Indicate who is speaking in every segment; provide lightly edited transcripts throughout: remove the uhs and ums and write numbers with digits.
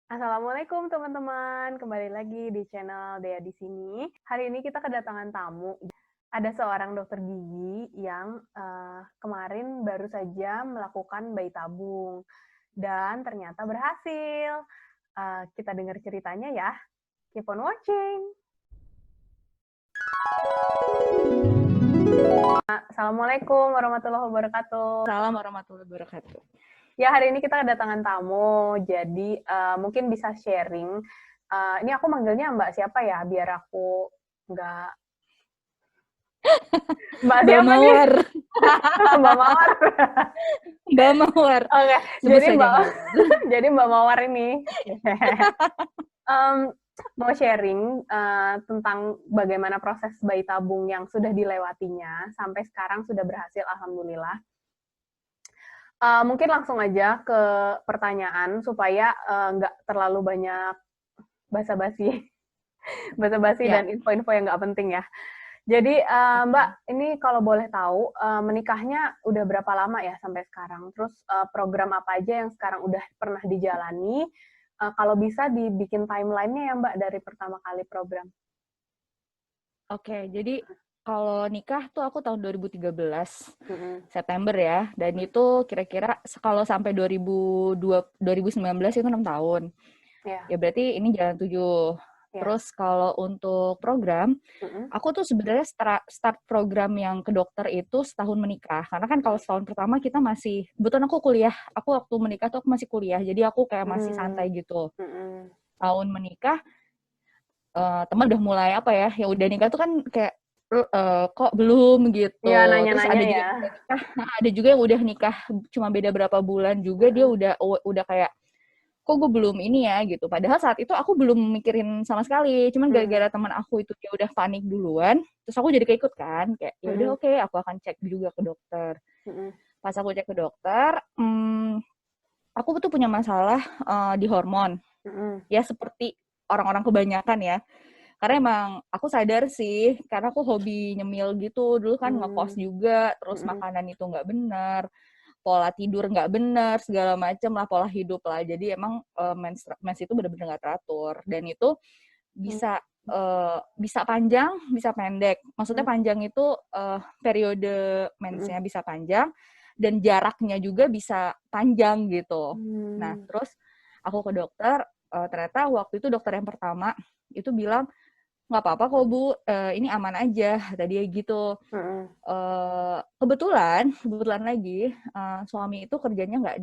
Speaker 1: Assalamualaikum teman-teman, kembali lagi di channel Dea di sini. Hari ini kita kedatangan tamu. Ada seorang dokter gigi yang kemarin baru saja melakukan bayi tabung dan ternyata berhasil. Kita dengar ceritanya ya. Keep on watching. Assalamualaikum warahmatullahi wabarakatuh.
Speaker 2: Salam warahmatullahi wabarakatuh.
Speaker 1: Ya, hari ini kita kedatangan tamu, jadi mungkin bisa sharing. Ini aku manggilnya Mbak siapa ya, biar aku nggak... Mbak siapa nih?
Speaker 2: Mawar.
Speaker 1: Mbak Mawar.
Speaker 2: Mbak Mawar.
Speaker 1: Oke,
Speaker 2: Sebut
Speaker 1: jadi
Speaker 2: saja
Speaker 1: Mbak,
Speaker 2: Mawar.
Speaker 1: jadi Mbak Mawar ini mau sharing tentang bagaimana proses bayi tabung yang sudah dilewatinya sampai sekarang sudah berhasil, alhamdulillah. Mungkin langsung aja ke pertanyaan supaya nggak terlalu banyak basa-basi
Speaker 2: Ya.
Speaker 1: dan info-info yang nggak penting ya. Jadi Mbak, ini kalau boleh tahu menikahnya udah berapa lama ya sampai sekarang? Terus program apa aja yang sekarang udah pernah dijalani? Kalau bisa dibikin timeline-nya ya Mbak dari pertama kali program.
Speaker 2: Oke, jadi kalau nikah tuh aku tahun 2013
Speaker 1: Mm-mm.
Speaker 2: September ya, dan itu kira-kira kalau sampai 2019 itu 6 tahun.
Speaker 1: Ya,
Speaker 2: Ya berarti ini jalan 7.
Speaker 1: ya.
Speaker 2: Terus kalau untuk program,
Speaker 1: Mm-mm.
Speaker 2: aku tuh sebenarnya start program yang ke dokter itu setahun menikah. Karena kan kalau setahun pertama kita masih, kebetulan aku kuliah. Aku waktu menikah tuh aku masih kuliah, jadi aku kayak masih santai gitu.
Speaker 1: Mm-mm.
Speaker 2: Tahun menikah, teman udah mulai apa ya, yang udah nikah tuh kan kayak kok belum
Speaker 1: Iya,
Speaker 2: gitu. Terus
Speaker 1: nanya-nanya
Speaker 2: ada juga
Speaker 1: ya.
Speaker 2: yang udah nikah, ada juga yang udah nikah cuma beda berapa bulan juga dia
Speaker 1: Mm-mm.
Speaker 2: udah kayak kok gue belum ini ya gitu. Padahal saat itu aku belum mikirin sama sekali. Cuman
Speaker 1: Mm-mm.
Speaker 2: gara-gara teman aku itu dia udah panik duluan, terus aku jadi keikut kan. Kayak ya udah
Speaker 1: Mm-mm.
Speaker 2: oke, aku akan cek juga ke dokter.
Speaker 1: Mm-mm.
Speaker 2: Pas aku cek ke dokter, aku tuh punya masalah di hormon.
Speaker 1: Mm-mm.
Speaker 2: Ya seperti orang-orang kebanyakan ya. Karena emang aku sadar sih, karena aku hobi nyemil gitu. Dulu kan ngekos
Speaker 1: Mm-mm.
Speaker 2: juga, terus
Speaker 1: Mm-mm.
Speaker 2: makanan itu nggak benar, pola tidur nggak benar, segala macam lah, pola hidup lah. Jadi emang mens itu benar-benar nggak teratur. Dan itu bisa bisa panjang, bisa pendek. Maksudnya
Speaker 1: Mm-mm.
Speaker 2: panjang itu periode
Speaker 1: Mm-mm.
Speaker 2: mensnya bisa panjang, dan jaraknya juga bisa panjang gitu. Nah,
Speaker 1: Mm-mm.
Speaker 2: terus aku ke dokter, ternyata waktu itu dokter yang pertama itu bilang, nggak apa-apa kok Bu, ini aman aja, kata dia gitu.
Speaker 1: Mm-mm.
Speaker 2: Kebetulan lagi suami itu kerjanya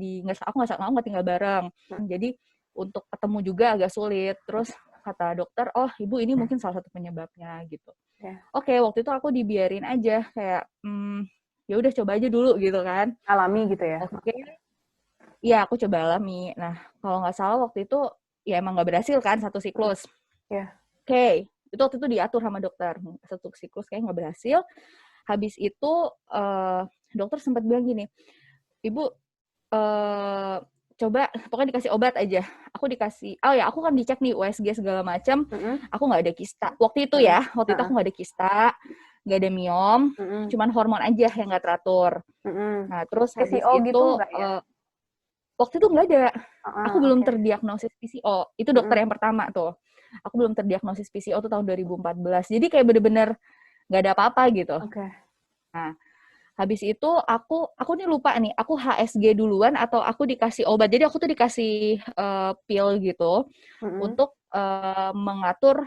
Speaker 2: aku nggak tinggal bareng, jadi untuk ketemu juga agak sulit. Terus kata dokter, oh ibu ini mungkin salah satu penyebabnya gitu.
Speaker 1: Ya.
Speaker 2: Oke, waktu itu aku dibiarin aja kayak ya udah coba aja dulu gitu kan.
Speaker 1: Alami gitu ya.
Speaker 2: Oke, ya aku coba alami. Nah kalau nggak salah waktu itu ya emang nggak berhasil kan satu
Speaker 1: Mm-mm.
Speaker 2: siklus.
Speaker 1: Ya.
Speaker 2: Oke, itu waktu itu diatur sama dokter satu siklus kayak nggak berhasil. Habis itu dokter sempat bilang gini, ibu coba pokoknya dikasih obat aja. Aku kan dicek nih USG segala macam,
Speaker 1: Mm-mm.
Speaker 2: aku nggak ada kista. Waktu itu
Speaker 1: Mm-mm.
Speaker 2: aku nggak ada kista, nggak ada miom,
Speaker 1: Mm-mm.
Speaker 2: cuman hormon aja yang nggak teratur.
Speaker 1: Mm-mm.
Speaker 2: Nah terus habis
Speaker 1: PCO
Speaker 2: itu
Speaker 1: gitu enggak ya?
Speaker 2: waktu itu nggak ada. Aku belum
Speaker 1: Oke.
Speaker 2: terdiagnosis PCO. Itu dokter
Speaker 1: Mm-mm.
Speaker 2: yang pertama tuh. Aku belum terdiagnosis PCO tuh tahun 2014. Jadi kayak bener-bener nggak ada apa-apa gitu.
Speaker 1: Oke.
Speaker 2: Nah, habis itu aku nih lupa nih, aku HSG duluan atau aku dikasih obat. Jadi aku tuh dikasih pil gitu
Speaker 1: Mm-mm.
Speaker 2: untuk mengatur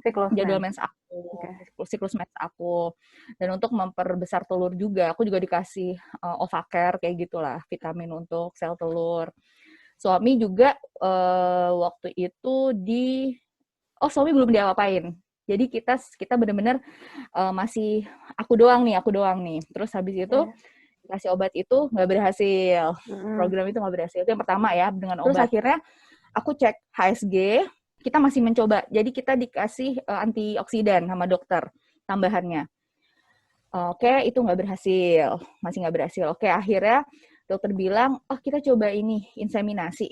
Speaker 1: Siklusnya.
Speaker 2: jadwal mens aku,
Speaker 1: Oke.
Speaker 2: siklus mens aku, dan untuk memperbesar telur juga. Aku juga dikasih Ovacare kayak gitulah, vitamin untuk sel telur. Suami juga waktu itu suami belum diapa-apain. Jadi kita benar-benar masih aku doang nih. Terus habis itu
Speaker 1: Ya.
Speaker 2: kasih obat itu nggak berhasil.
Speaker 1: Mm-mm.
Speaker 2: Program itu nggak berhasil. Itu yang pertama ya dengan
Speaker 1: Terus
Speaker 2: obat. Akhirnya aku cek HSG, kita masih mencoba. Jadi kita dikasih antioksidan sama dokter tambahannya. Oke, itu nggak berhasil. Masih nggak berhasil. Oke, akhirnya dokter bilang, oh kita coba ini, inseminasi.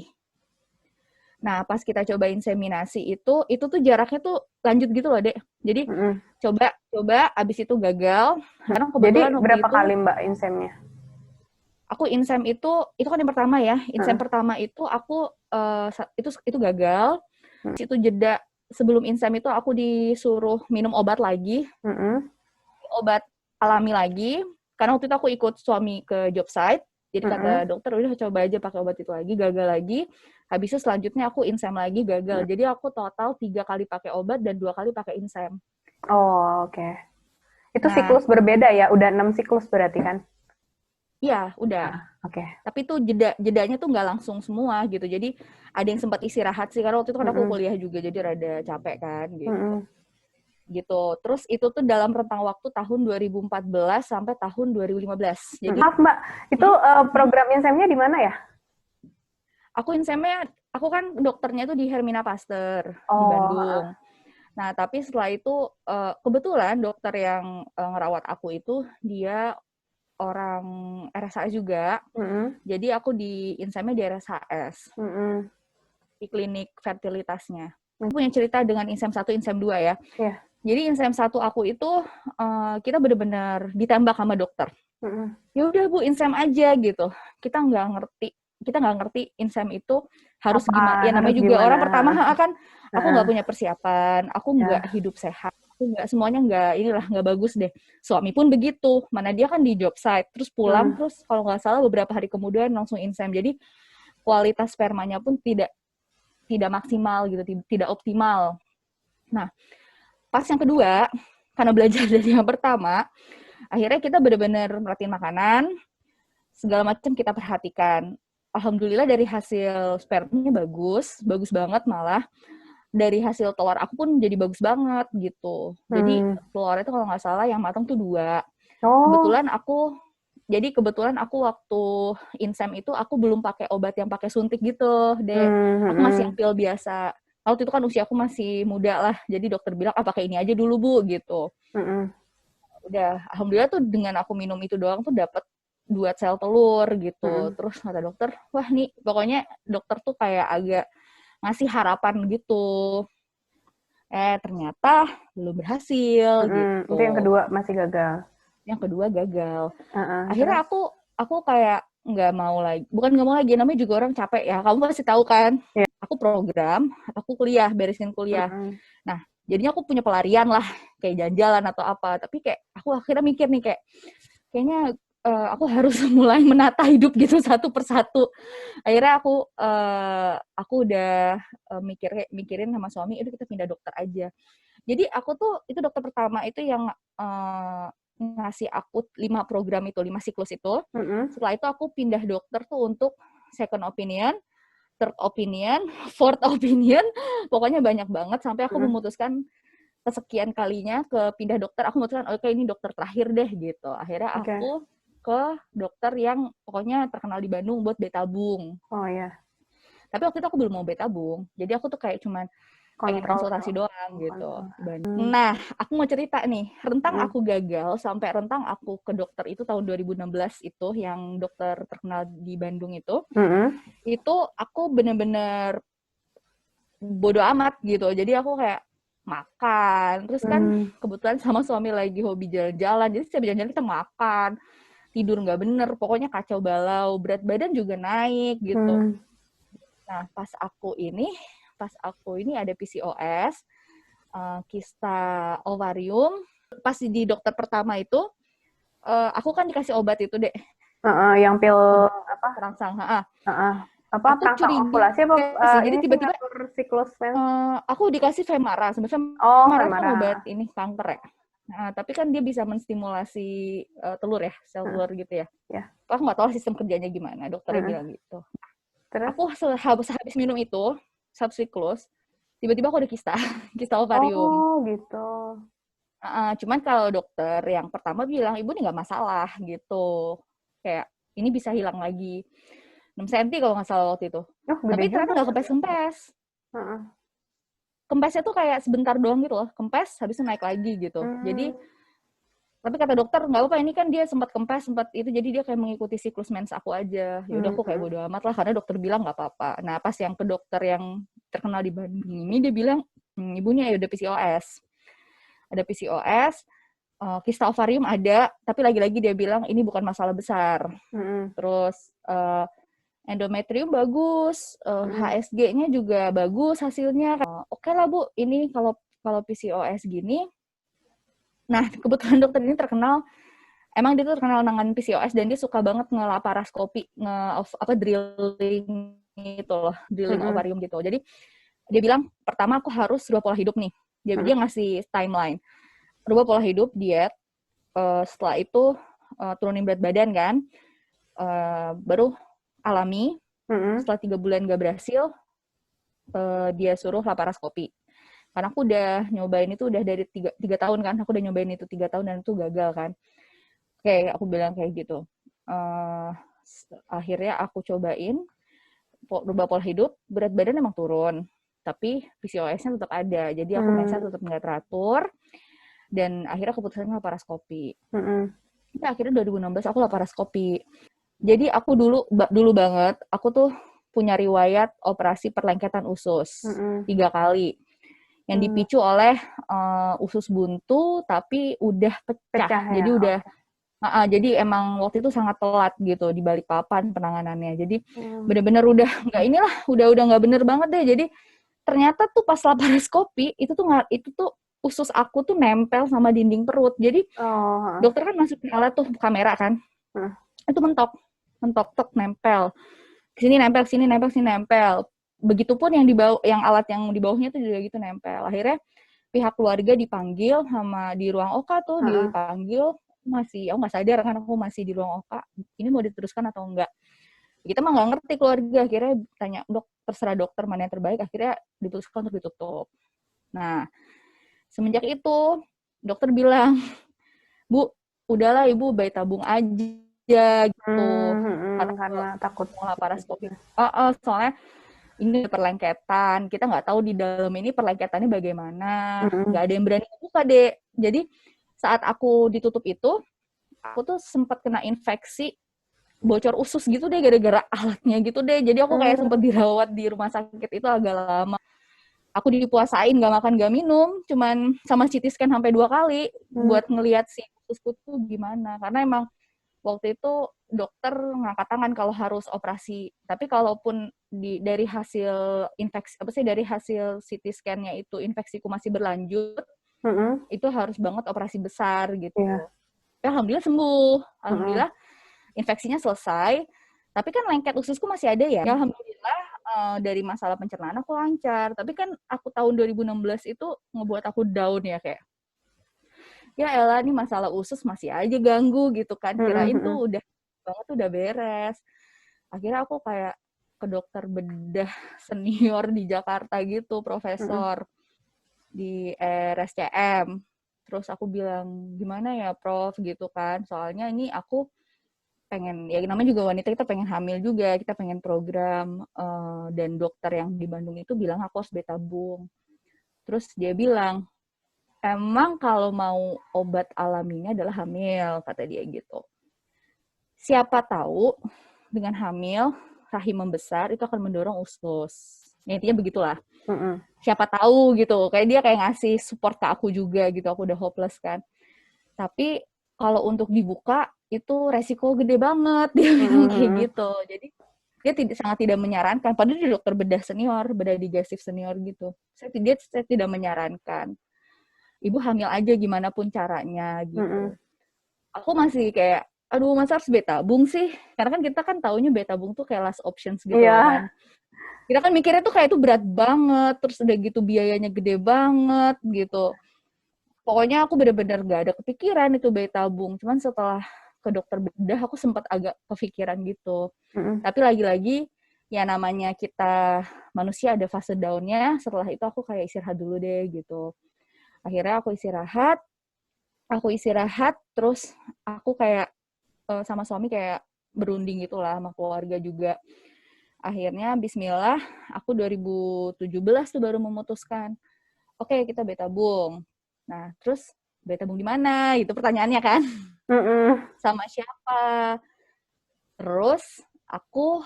Speaker 2: Nah, pas kita coba inseminasi itu tuh jaraknya tuh lanjut gitu loh, Dek. Jadi
Speaker 1: mm-mm.
Speaker 2: coba abis itu gagal. Karena
Speaker 1: Jadi
Speaker 2: kebetulan waktu
Speaker 1: berapa
Speaker 2: itu
Speaker 1: kali Mbak insemnya?
Speaker 2: aku insem itu kan yang pertama ya. Insem pertama itu aku itu gagal. Itu jeda sebelum insem itu aku disuruh minum obat lagi. Obat alami lagi. Karena waktu itu aku ikut suami ke job site. Jadi kata dokter, udah coba aja pakai obat itu lagi, gagal lagi. Habis itu selanjutnya aku insem lagi, gagal. Jadi aku total 3 kali pakai obat dan 2 kali pakai insem.
Speaker 1: Oh, oke. Itu siklus berbeda ya? Udah 6 siklus berarti kan?
Speaker 2: Iya, udah.
Speaker 1: Oke.
Speaker 2: Tapi tuh jedanya tuh nggak langsung semua gitu. Jadi ada yang sempat istirahat sih, karena waktu itu kan aku kuliah juga, jadi rada capek kan gitu. Gitu. Terus itu tuh dalam rentang waktu tahun 2014 sampai tahun 2015. Jadi
Speaker 1: maaf Mbak, itu program insemnya di mana ya?
Speaker 2: Aku kan dokternya tuh di Hermina Pasteur di Bandung. Nah, tapi setelah itu kebetulan dokter yang ngerawat aku itu dia orang RSHS juga. Jadi aku di insemnya di RSHS. Di klinik fertilitasnya. Aku punya cerita dengan insem 1, insem 2 ya.
Speaker 1: Yeah.
Speaker 2: Jadi insem 1 aku itu kita benar-benar ditembak sama dokter. Ya udah Bu, insem aja gitu. Kita nggak ngerti insem itu harus gimana. Ya namanya juga orang pertama kan aku nggak punya persiapan, aku nggak hidup sehat, aku nggak semuanya nggak bagus deh. Suami pun begitu, mana dia kan di job site, terus pulang, terus kalau nggak salah beberapa hari kemudian langsung insem. Jadi kualitas spermanya pun tidak maksimal gitu, tidak optimal. Nah, pas yang kedua, karena belajar dari yang pertama, akhirnya kita benar-benar merhatiin makanan, segala macam kita perhatikan. Alhamdulillah dari hasil spermanya bagus banget malah. Dari hasil telur aku pun jadi bagus banget gitu. Jadi telurnya itu kalau nggak salah yang matang tuh 2. Kebetulan aku waktu insem itu aku belum pakai obat yang pakai suntik gitu deh. Aku masih yang pil biasa. Waktu itu kan usia aku masih muda lah. Jadi dokter bilang, pakai ini aja dulu Bu gitu. Udah, alhamdulillah tuh dengan aku minum itu doang tuh dapat 2 sel telur gitu. Terus kata dokter, wah nih pokoknya dokter tuh kayak agak ngasih harapan gitu. Ternyata belum berhasil gitu.
Speaker 1: Itu yang kedua masih gagal.
Speaker 2: Yang kedua gagal. Akhirnya aku kayak nggak mau lagi. Bukan nggak mau lagi, namanya juga orang capek ya. Kamu pasti tahu kan. Yeah. Aku program, aku beresin kuliah. Nah, jadinya aku punya pelarian lah, kayak jalan-jalan atau apa. Tapi kayak aku akhirnya mikir nih kayaknya aku harus mulai menata hidup gitu satu persatu. Akhirnya aku udah mikirin sama suami, itu kita pindah dokter aja. Jadi aku tuh itu dokter pertama itu yang ngasih aku 5 program itu, 5 siklus itu. Setelah itu aku pindah dokter tuh untuk second opinion, third opinion, fourth opinion, pokoknya banyak banget sampai aku memutuskan kesekian kalinya pindah dokter, aku memutuskan oke, ini dokter terakhir deh gitu. Akhirnya aku ke dokter yang pokoknya terkenal di Bandung buat betabung.
Speaker 1: Oh ya.
Speaker 2: Tapi waktu itu aku belum mau betabung, jadi aku tuh kayak cuman pengen konsultasi doang gitu. Nah, aku mau cerita nih, rentang aku gagal sampai rentang aku ke dokter itu tahun 2016 itu, yang dokter terkenal di Bandung itu, itu aku bener-bener bodo amat gitu. Jadi aku kayak makan, terus kan kebetulan sama suami lagi hobi jalan-jalan, jadi setiap jalan-jalan kita makan, tidur nggak bener, pokoknya kacau balau, berat badan juga naik gitu. Nah, pas aku ini ada PCOS, kista ovarium. Pas di dokter pertama itu, aku kan dikasih obat itu deh.
Speaker 1: Yang pil apa?
Speaker 2: Perangsang.
Speaker 1: Apa perangsang ovulasi apa?
Speaker 2: Jadi tiba-tiba
Speaker 1: siklus
Speaker 2: aku dikasih Femara. Sebenarnya Femara kan obat ini kanker ya. Nah, tapi kan dia bisa menstimulasi telur ya, sel telur gitu ya. Aku nggak tahu sistem kerjanya gimana, dokternya bilang gitu. Terus? Aku habis minum itu, satu siklus, tiba-tiba aku ada kista ovarium.
Speaker 1: Oh, gitu.
Speaker 2: Cuman kalau dokter yang pertama bilang, ibu ini nggak masalah gitu. Kayak, ini bisa hilang lagi. 6 cm kalau nggak salah waktu itu. Tapi ternyata nggak kempes-kempes. Kempesnya tuh kayak sebentar doang gitu loh. Kempes, habis itu naik lagi gitu. Jadi, tapi kata dokter, nggak apa-apa, ini kan dia sempat kempes, sempat itu, jadi dia kayak mengikuti siklus mens aku aja. Ya udah aku kayak bodo amat lah, karena dokter bilang nggak apa-apa. Nah, pas yang ke dokter yang terkenal di Bandung ini, dia bilang, ibunya ya udah PCOS. Ada PCOS, kista ovarium ada, tapi lagi-lagi dia bilang ini bukan masalah besar. Terus endometrium bagus, HSG-nya juga bagus hasilnya. Oke lah Bu, ini kalau PCOS gini. Nah, kebetulan dokter ini terkenal, emang dia tuh terkenal dengan PCOS dan dia suka banget ngelaparoskopi, drilling itu loh, drilling ovarium gitu. Jadi dia bilang, pertama aku harus rubah pola hidup nih. Dia ngasih timeline. Rubah pola hidup, diet, setelah itu turunin berat badan kan, baru alami. Setelah 3 bulan gak berhasil, dia suruh laparoskopi. Karena aku udah nyobain itu udah dari 3 tahun kan, aku udah nyobain itu 3 tahun dan itu gagal kan. Oke, aku bilang kayak gitu. Akhirnya aku cobain, rubah pola hidup, berat badan emang turun, tapi PCOS-nya tetap ada. Jadi aku mensnya tetap nggak teratur, dan akhirnya keputusan laparoskopi. Akhirnya 2016 aku laparoskopi. Jadi aku dulu banget, aku tuh punya riwayat operasi perlengketan usus 3 kali. Yang dipicu oleh usus buntu, tapi udah pecah. Jadi udah, jadi emang waktu itu sangat telat gitu di Balikpapan penanganannya. Jadi bener-bener udah nggak bener banget deh. Jadi ternyata tuh pas laparoskopi itu tuh usus aku tuh nempel sama dinding perut. Jadi dokter kan masukin alat tuh kamera kan, itu mentok nempel. Sini nempel. Begitupun yang alat yang di bawahnya tuh juga gitu nempel. Akhirnya pihak keluarga dipanggil sama di ruang OKA tuh dipanggil, aku nggak sadar kan aku masih di ruang OKA, ini mau diteruskan atau enggak. Kita mah nggak ngerti keluarga, akhirnya tanya terserah dokter mana yang terbaik, akhirnya diputuskan untuk ditutup. Nah, semenjak itu dokter bilang, Bu, udahlah Ibu bayi tabung aja gitu.
Speaker 1: Karena takut
Speaker 2: mau laparoskopi. Soalnya ini perlengketan, kita nggak tahu di dalam ini perlengketannya bagaimana, nggak ada yang berani buka deh. Jadi saat aku ditutup itu, aku tuh sempat kena infeksi bocor usus gitu deh gara-gara alatnya gitu deh. Jadi aku kayak sempat dirawat di rumah sakit itu agak lama. Aku dipuasain, nggak makan nggak minum, cuman sama CT scan sampai 2 kali buat ngelihat si ususku tuh gimana. Karena emang waktu itu dokter ngangkat tangan kalau harus operasi. Tapi kalaupun dari hasil infeksi dari hasil CT scan-nya itu infeksiku masih berlanjut, itu harus banget operasi besar gitu. Ya, alhamdulillah sembuh. Alhamdulillah infeksinya selesai. Tapi kan lengket ususku masih ada ya. Alhamdulillah dari masalah pencernaan aku lancar. Tapi kan aku tahun 2016 itu ngebuat aku down ya, kayak ya elah nih masalah usus masih aja ganggu gitu kan, kirain tuh udah banget udah beres. Akhirnya aku kayak ke dokter bedah senior di Jakarta gitu, profesor di RSCM. Terus aku bilang, gimana ya Prof gitu kan, soalnya ini aku pengen, ya namanya juga wanita, kita pengen hamil juga, kita pengen program, dan dokter yang di Bandung itu bilang aku harus tabung. Terus dia bilang, emang kalau mau obat alaminya adalah hamil, kata dia gitu. Siapa tahu dengan hamil, rahim membesar, itu akan mendorong usus. Ya, intinya begitulah. Siapa tahu gitu. Kayak dia kayak ngasih support ke aku juga gitu. Aku udah hopeless kan. Tapi kalau untuk dibuka, itu resiko gede banget. Dia bilang kayak gitu. Jadi dia sangat tidak menyarankan. Padahal dia dokter bedah digestif senior gitu. Saya tidak menyarankan. Ibu hamil aja gimana pun caranya gitu. Aku masih kayak, aduh masa harus tabung sih? Karena kan kita kan taunya tabung tuh kayak last options gitu kan. Kita kan mikirnya tuh kayak itu berat banget, terus udah gitu biayanya gede banget gitu. Pokoknya aku bener-bener gak ada kepikiran itu tabung. Cuman setelah ke dokter bedah aku sempat agak kepikiran gitu. Tapi lagi-lagi ya namanya kita manusia ada fase down-nya. Setelah itu aku kayak istirahat dulu deh gitu. Akhirnya aku istirahat, terus aku kayak sama suami kayak berunding gitu lah, sama keluarga juga. Akhirnya bismillah, aku 2017 tuh baru memutuskan, oke, kita tabung. Nah, terus tabung di mana? Itu pertanyaannya kan. Sama siapa? Terus aku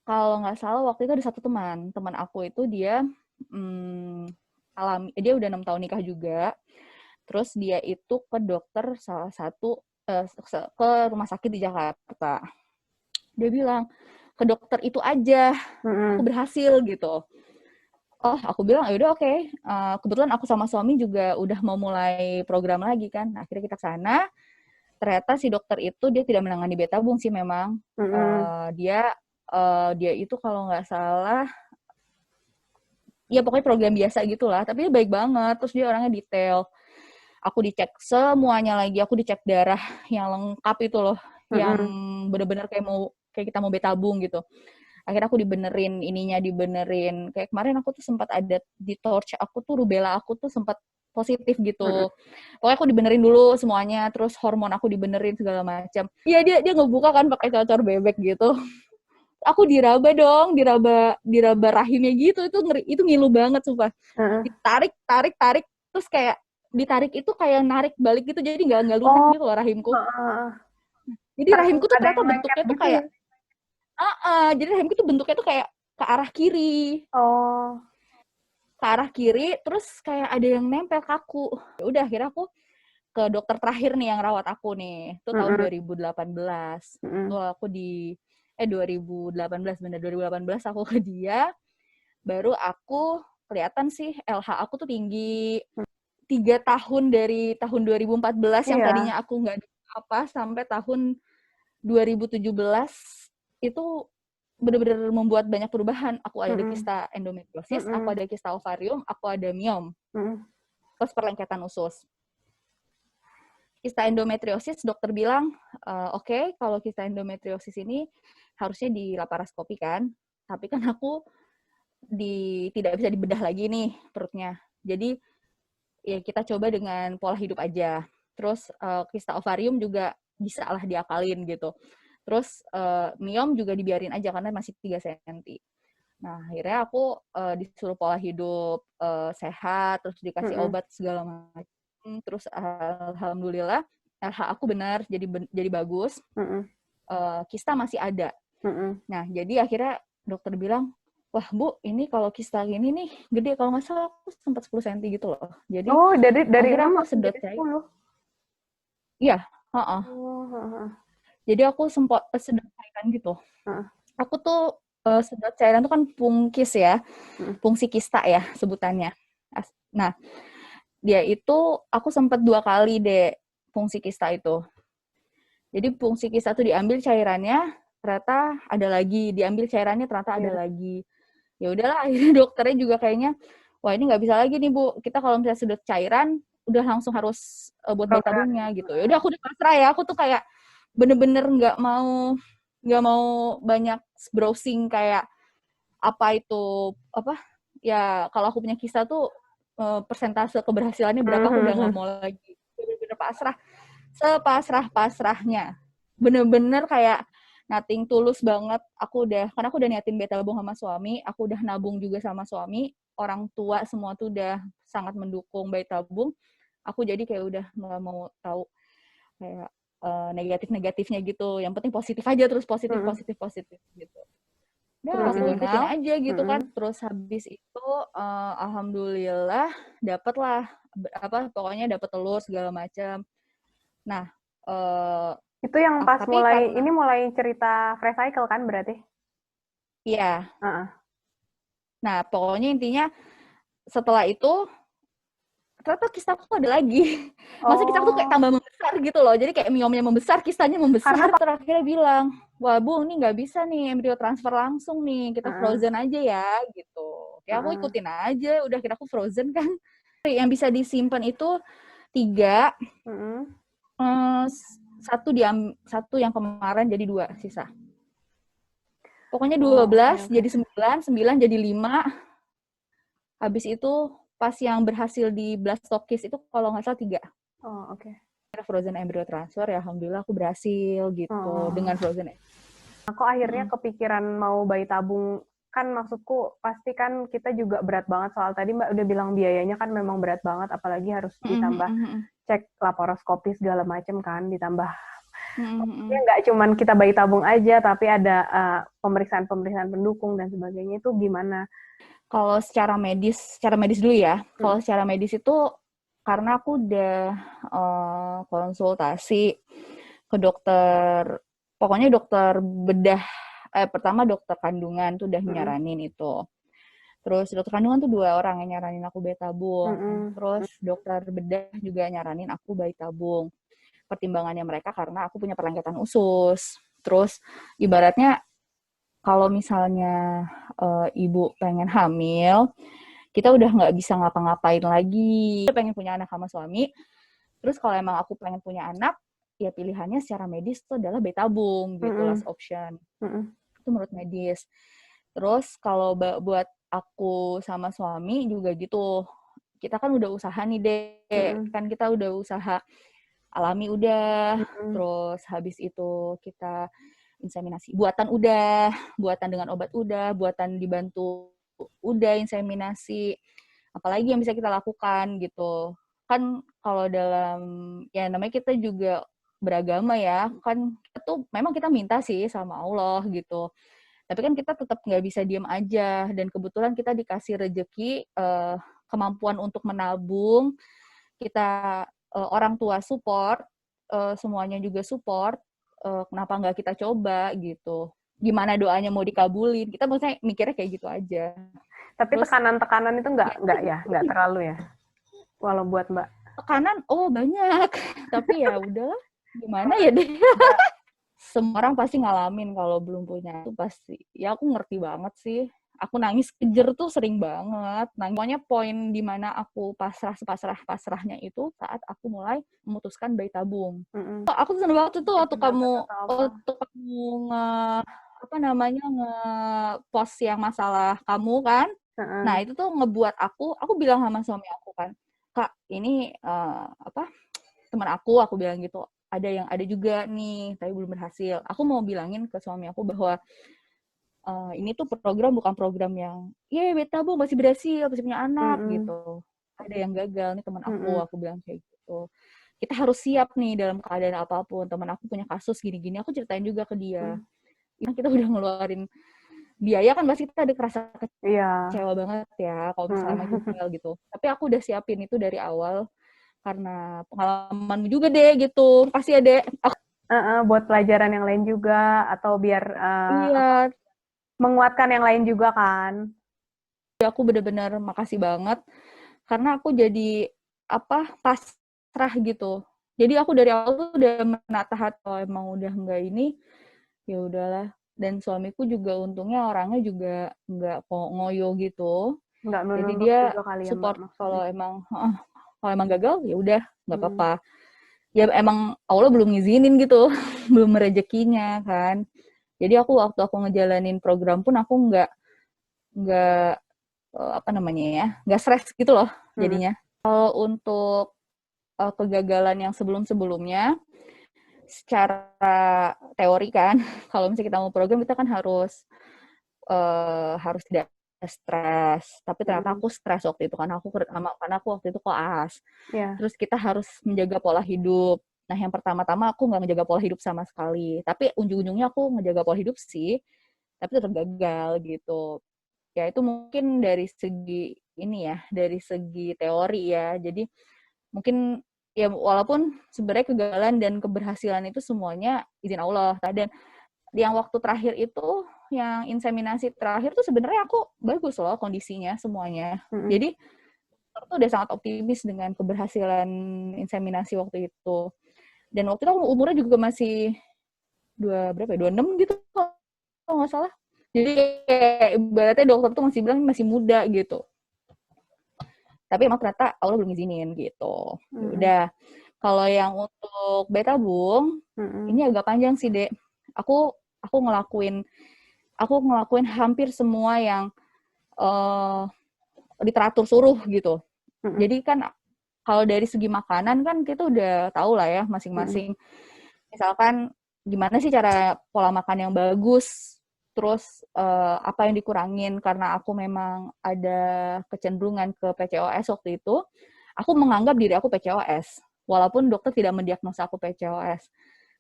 Speaker 2: kalau nggak salah waktu itu ada satu teman aku itu dia dia udah 6 tahun nikah juga. Terus dia itu ke dokter salah satu ke rumah sakit di Jakarta. Dia bilang, ke dokter itu aja, aku berhasil gitu. Oh, aku bilang, yaudah oke. Kebetulan aku sama suami juga udah mau mulai program lagi kan. Akhirnya kita ke sana. Ternyata si dokter itu dia tidak menangani bayi tabung sih memang. Dia itu kalau nggak salah, ya pokoknya program biasa gitulah. Tapi dia baik banget. Terus dia orangnya detail. Aku dicek semuanya lagi. Aku dicek darah yang lengkap itu loh, yang benar-benar kayak kita mau bayi tabung gitu. Akhirnya aku dibenerin kayak kemarin aku tuh sempat ada di torch aku tuh rubella aku tuh sempat positif gitu. Pokoknya aku dibenerin dulu semuanya, terus hormon aku dibenerin segala macam. Iya, dia ngebuka kan pakai cocor bebek gitu. Aku diraba diraba rahimnya gitu. Itu ngeri, itu ngilu banget sumpah. Tarik terus kayak ditarik itu kayak narik balik gitu, jadi nggak lunak gitu loh rahimku. Jadi rahimku tuh ternyata bentuknya tuh kayak jadi rahimku tuh bentuknya tuh kayak ke arah kiri. Ke arah kiri, terus kayak ada yang nempel kaku. Ya udah, akhirnya aku ke dokter terakhir nih yang rawat aku nih. Itu tahun 2018. Tuh aku 2018 bener 2018 aku ke dia. Baru aku kelihatan sih LH aku tuh tinggi. 3 tahun dari tahun 2014 yang tadinya aku nggak ada apa sampai tahun 2017 itu benar-benar membuat banyak perubahan. Aku ada kista endometriosis, aku ada kista ovarium, aku ada miom, plus perlengketan usus. Kista endometriosis, dokter bilang, oke, kalau kista endometriosis ini harusnya dilaparoskopi kan, tapi kan aku tidak bisa dibedah lagi nih perutnya. Jadi ya kita coba dengan pola hidup aja. Terus kista ovarium juga bisa lah diakalin gitu. Terus miom juga dibiarin aja karena masih 3 cm. Nah, akhirnya aku disuruh pola hidup sehat, terus dikasih obat segala macam. Terus alhamdulillah LH aku benar jadi bagus. Kista masih ada. Nah, jadi akhirnya dokter bilang, wah Bu, ini kalau kista gini nih gede, kalau nggak salah aku sempat 10 cm gitu loh. Jadi
Speaker 1: dari
Speaker 2: akhirnya
Speaker 1: 6
Speaker 2: aku sedot
Speaker 1: jadi 10.
Speaker 2: Iya, Jadi aku sempat sedot cairan gitu. Aku tuh sedot cairan tuh kan pungkis ya, fungsi kista ya sebutannya. Nah, dia itu aku sempat 2 kali deh fungsi kista itu. Jadi fungsi kista tuh diambil cairannya, ternyata ada lagi, diambil cairannya ternyata ada lagi. Ya udahlah, akhirnya dokternya juga kayaknya, wah ini nggak bisa lagi nih Bu, kita kalau misalnya sedot cairan udah langsung harus buat bayi tabungnya gitu. Ya udah aku udah pasrah ya, aku tuh kayak bener-bener nggak mau banyak browsing kayak apa itu ya kalau aku punya kisah tuh persentase keberhasilannya berapa, aku udah nggak mau lagi. Bener-bener pasrahnya, bener-bener kayak nothing tulus banget. Karena aku udah niatin bayi tabung sama suami, aku udah nabung juga sama suami, orang tua semua tuh udah sangat mendukung bayi tabung. Aku jadi kayak udah nggak mau tahu kayak negatif-negatifnya gitu. Yang penting positif aja, terus positif gitu. Nah, aku ikutin aja gitu kan. Terus habis itu alhamdulillah dapatlah pokoknya dapat telur segala macam. Nah,
Speaker 1: itu yang pas mulai cerita fresh cycle kan berarti?
Speaker 2: Iya. Nah, pokoknya intinya setelah itu ternyata kista aku ada lagi. Masa kista aku tuh kayak tambah membesar gitu loh. Jadi kayak miomnya membesar, kistanya membesar. Karena terakhirnya bilang, wah Bu, ini nggak bisa nih embrio transfer langsung nih. Kita frozen aja ya gitu. Ya aku ikutin aja. Udah kira aku frozen kan. Yang bisa disimpan itu 3. Satu yang kemarin jadi 2 sisa. Pokoknya 12 jadi 9 jadi 5. Habis itu pas yang berhasil di blastokis itu kalau nggak salah 3. Frozen embryo transfer ya alhamdulillah aku berhasil gitu dengan frozen.
Speaker 1: Aku akhirnya kepikiran mau bayi tabung, kan maksudku pasti kan kita juga berat banget, soal tadi Mbak udah bilang biayanya kan memang berat banget, apalagi harus ditambah cek laparoskopi segala macam kan, ditambah nggak cuman kita bayi tabung aja, tapi ada pemeriksaan pendukung dan sebagainya. Itu gimana?
Speaker 2: Kalau secara medis dulu ya. Kalau secara medis itu karena aku udah konsultasi ke dokter, pokoknya dokter bedah, pertama dokter kandungan tuh udah nyaranin itu. Terus dokter kandungan tuh 2 orang yang nyaranin aku bayi tabung. Terus dokter bedah juga nyaranin aku bayi tabung. Pertimbangannya mereka karena aku punya perlengketan usus. Terus ibaratnya kalau misalnya ibu pengen hamil, kita udah nggak bisa ngapa-ngapain lagi. Kita pengen punya anak sama suami. Terus kalau emang aku pengen punya anak, ya pilihannya secara medis itu adalah bayi tabung gitu, last option. Itu menurut medis. Terus kalau buat aku sama suami juga gitu. Kita kan udah usaha nih, Dek. Kan kita udah usaha alami udah. Terus habis itu kita inseminasi. Buatan udah, buatan dengan obat udah, buatan dibantu udah inseminasi. Apalagi yang bisa kita lakukan gitu. Kan kalau dalam, ya namanya kita juga beragama ya. Kan itu memang kita minta sih sama Allah gitu. Tapi kan kita tetap nggak bisa diam aja, dan kebetulan kita dikasih rejeki, kemampuan untuk menabung, kita orang tua support, semuanya juga support, kenapa nggak kita coba gitu. Gimana doanya mau dikabulin, kita maksudnya mikirnya kayak gitu aja.
Speaker 1: Tapi tekanan-tekanan itu nggak terlalu ya? Walau buat Mbak.
Speaker 2: Tekanan, banyak. Tapi ya udahlah, gimana ya deh. Semua orang pasti ngalamin kalau belum punya itu pasti. Ya aku ngerti banget sih. Aku nangis kejer tuh sering banget. Nah, pokoknya poin di mana aku pasrahnya itu saat aku mulai memutuskan bayi tabung. Aku seneng banget tuh waktu kamu nge-post yang masalah kamu kan. Nah, itu tuh ngebuat aku bilang sama suami aku kan, Kak, ini teman aku bilang gitu, ada juga nih, tapi belum berhasil. Aku mau bilangin ke suami aku bahwa ini tuh program bukan program yang, bayi tabung masih berhasil, masih punya anak gitu. Ada yang gagal nih teman aku bilang kayak gitu. Kita harus siap nih dalam keadaan apapun. Teman aku punya kasus gini-gini, aku ceritain juga ke dia. Kita udah ngeluarin biaya kan, pasti kita ada kerasa kecewa banget ya kalau misalnya itu fail gitu. Tapi aku udah siapin itu dari awal. Karena pengalamanmu juga deh gitu, pasti ada
Speaker 1: buat pelajaran yang lain juga, atau biar menguatkan yang lain juga kan.
Speaker 2: Aku benar-benar makasih banget karena aku jadi pasrah gitu. Jadi aku dari awal tuh udah menata hati, kalau emang udah enggak ini ya udahlah. Dan suamiku juga untungnya orangnya juga enggak ngoyo gitu. Jadi dia support kalau emang gagal ya udah nggak apa-apa. Ya emang Allah belum ngizinin gitu, belum rezekinya kan. Jadi waktu aku ngejalanin program pun aku nggak nggak stres gitu loh jadinya. Kalau untuk kegagalan yang sebelumnya, secara teori kan, kalau misalnya kita mau program kita kan harus tidak stres, tapi ternyata aku stres waktu itu karena aku waktu itu koas. Terus kita harus menjaga pola hidup. Nah, yang pertama-tama aku nggak menjaga pola hidup sama sekali, tapi ujung-ujungnya aku menjaga pola hidup sih, tapi tetap gagal gitu. Ya itu mungkin dari segi dari segi teori ya. Jadi mungkin ya walaupun sebenarnya kegagalan dan keberhasilan itu semuanya izin Allah. Dan yang waktu terakhir itu, yang inseminasi terakhir tuh sebenarnya aku bagus loh kondisinya semuanya. Jadi aku udah sangat optimis dengan keberhasilan inseminasi waktu itu. Dan waktu itu aku umurnya juga masih 26 gitu kalau nggak salah. Jadi kayak ibaratnya dokter tuh masih bilang masih muda gitu. Tapi emang ternyata Allah belum izinin gitu. Udah. Kalau yang untuk bayi tabung, ini agak panjang sih, Dek. Aku ngelakuin hampir semua yang literatur suruh gitu. Jadi kan kalau dari segi makanan kan kita udah tahu lah ya masing-masing. Misalkan gimana sih cara pola makan yang bagus, terus apa yang dikurangin, karena aku memang ada kecenderungan ke PCOS waktu itu. Aku menganggap diri aku PCOS, walaupun dokter tidak mendiagnosa aku PCOS.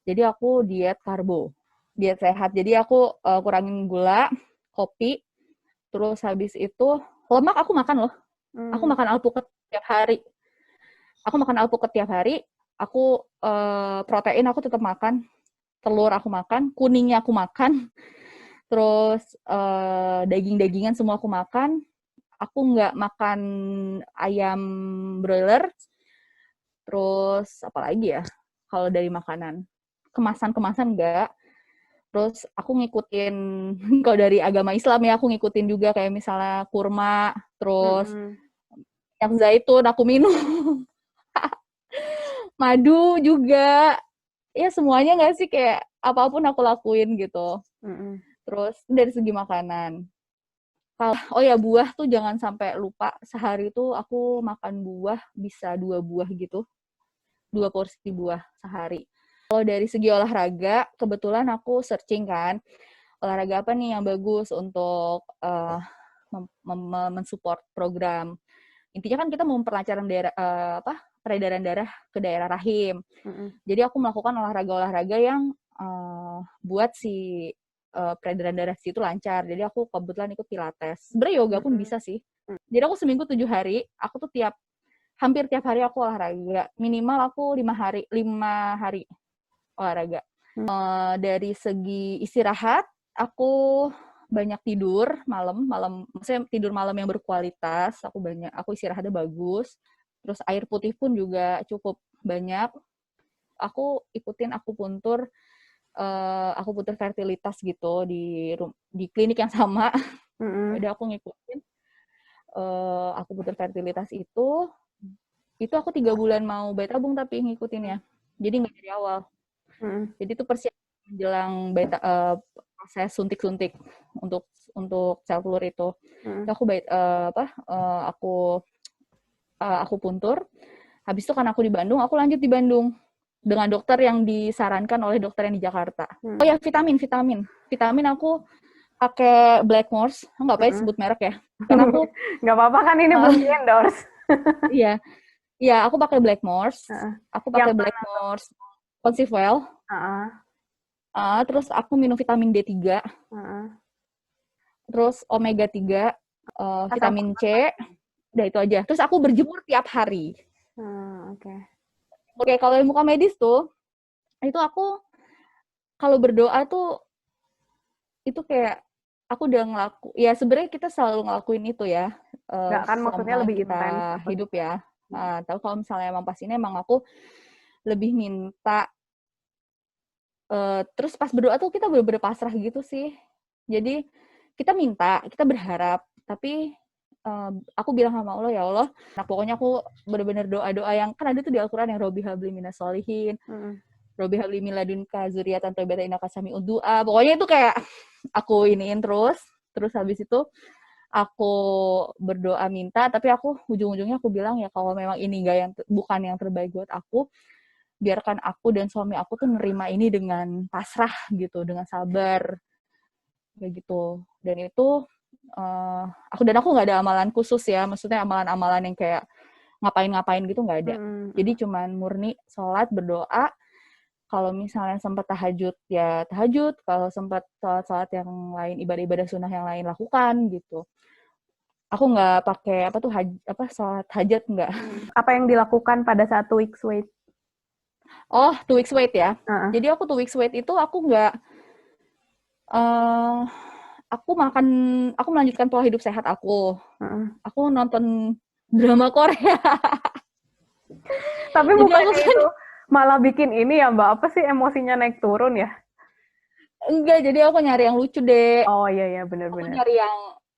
Speaker 2: Jadi aku diet karbo, diet sehat. Jadi aku kurangin gula, kopi, terus habis itu lemak aku makan loh. Aku makan alpukat tiap hari. Aku makan alpukat tiap hari. Aku protein aku tetap makan, telur aku makan, kuningnya aku makan, terus daging-dagingan semua aku makan. Aku nggak makan ayam broiler. Terus apa lagi ya? Kalau dari makanan, kemasan enggak. Terus aku ngikutin kalau dari agama Islam ya, aku ngikutin juga kayak misalnya kurma, terus minyak zaitun aku minum. Madu juga. Ya semuanya nggak sih, kayak apapun aku lakuin gitu. Terus dari segi makanan. Oh ya, buah tuh jangan sampai lupa. Sehari tuh aku makan buah bisa 2 buah gitu. 2 porsi buah sehari. Kalau dari segi olahraga, kebetulan aku searching kan, olahraga apa nih yang bagus untuk mensupport program. Intinya kan kita mau memperlancar peredaran darah ke daerah rahim. Jadi aku melakukan olahraga-olahraga yang buat si peredaran darah situ lancar. Jadi aku kebetulan ikut pilates. Sebenarnya yoga pun bisa sih. Jadi aku seminggu 7 hari, aku tuh hampir tiap hari aku olahraga. Minimal aku 5 hari olahraga. Dari segi istirahat, aku banyak tidur malam, maksudnya tidur malam yang berkualitas. Aku istirahatnya bagus. Terus air putih pun juga cukup banyak. Aku ikutin akupuntur fertilitas gitu di klinik yang sama. Jadi aku ngikutin akupuntur fertilitas itu aku 3 bulan mau bayi tabung tapi ngikutinnya. Jadi nggak dari awal. Jadi itu persiapan menjelang proses suntik-suntik untuk sel telur itu. Aku akupuntur. Habis itu kan aku di Bandung, aku lanjut di Bandung dengan dokter yang disarankan oleh dokter yang di Jakarta. Oh ya, vitamin. Vitamin aku pakai Blackmores. Nggak apa-apa sebut merek ya. Karena aku
Speaker 1: nggak apa-apa kan, ini belum di-endorse.
Speaker 2: Iya, aku pakai Blackmores. Aku pakai Blackmores Concivell. Terus aku minum vitamin D3. Terus omega 3, vitamin C. Udah itu aja. Terus aku berjemur tiap hari. Oke, kalau yang muka medis tuh, itu aku kalau berdoa tuh itu kayak aku udah ya sebenarnya kita selalu ngelakuin itu ya.
Speaker 1: Nggak kan, maksudnya lebih
Speaker 2: kita
Speaker 1: intens
Speaker 2: hidup ya. Tapi kalau misalnya emang pas ini emang aku lebih minta terus pas berdoa tuh kita bener-bener pasrah gitu sih. Jadi kita minta, kita berharap, tapi aku bilang sama Allah, ya Allah, nah pokoknya aku bener-bener doa-doa yang kan ada tuh di Al-Quran yang Robbi habli minas sholihin, Robbi habli min ladunka dzurriyyatan thayyibatan innaka sami'ud du'a. Pokoknya itu kayak aku iniin terus habis itu aku berdoa minta, tapi aku ujung-ujungnya aku bilang ya kalau memang ini bukan yang terbaik buat aku, biarkan aku dan suami aku tuh nerima ini dengan pasrah gitu, dengan sabar kayak gitu. Dan itu aku nggak ada amalan khusus ya, maksudnya amalan-amalan yang kayak ngapain-ngapain gitu nggak ada. Jadi cuman murni sholat, berdoa. Kalau misalnya sempat tahajud ya tahajud, kalau sempat sholat yang lain, ibadah-ibadah sunnah yang lain lakukan gitu. Aku nggak pakai sholat hajat nggak.
Speaker 1: Apa yang dilakukan pada saat 2 weeks wait?
Speaker 2: Oh, 2 weeks wait ya. Jadi aku 2 weeks wait itu aku nggak aku melanjutkan pola hidup sehat aku. Aku nonton drama Korea.
Speaker 1: Tapi bukannya itu malah bikin ini ya Mbak, apa sih emosinya naik turun ya?
Speaker 2: Enggak, jadi aku nyari yang lucu deh.
Speaker 1: Oh iya benar-benar.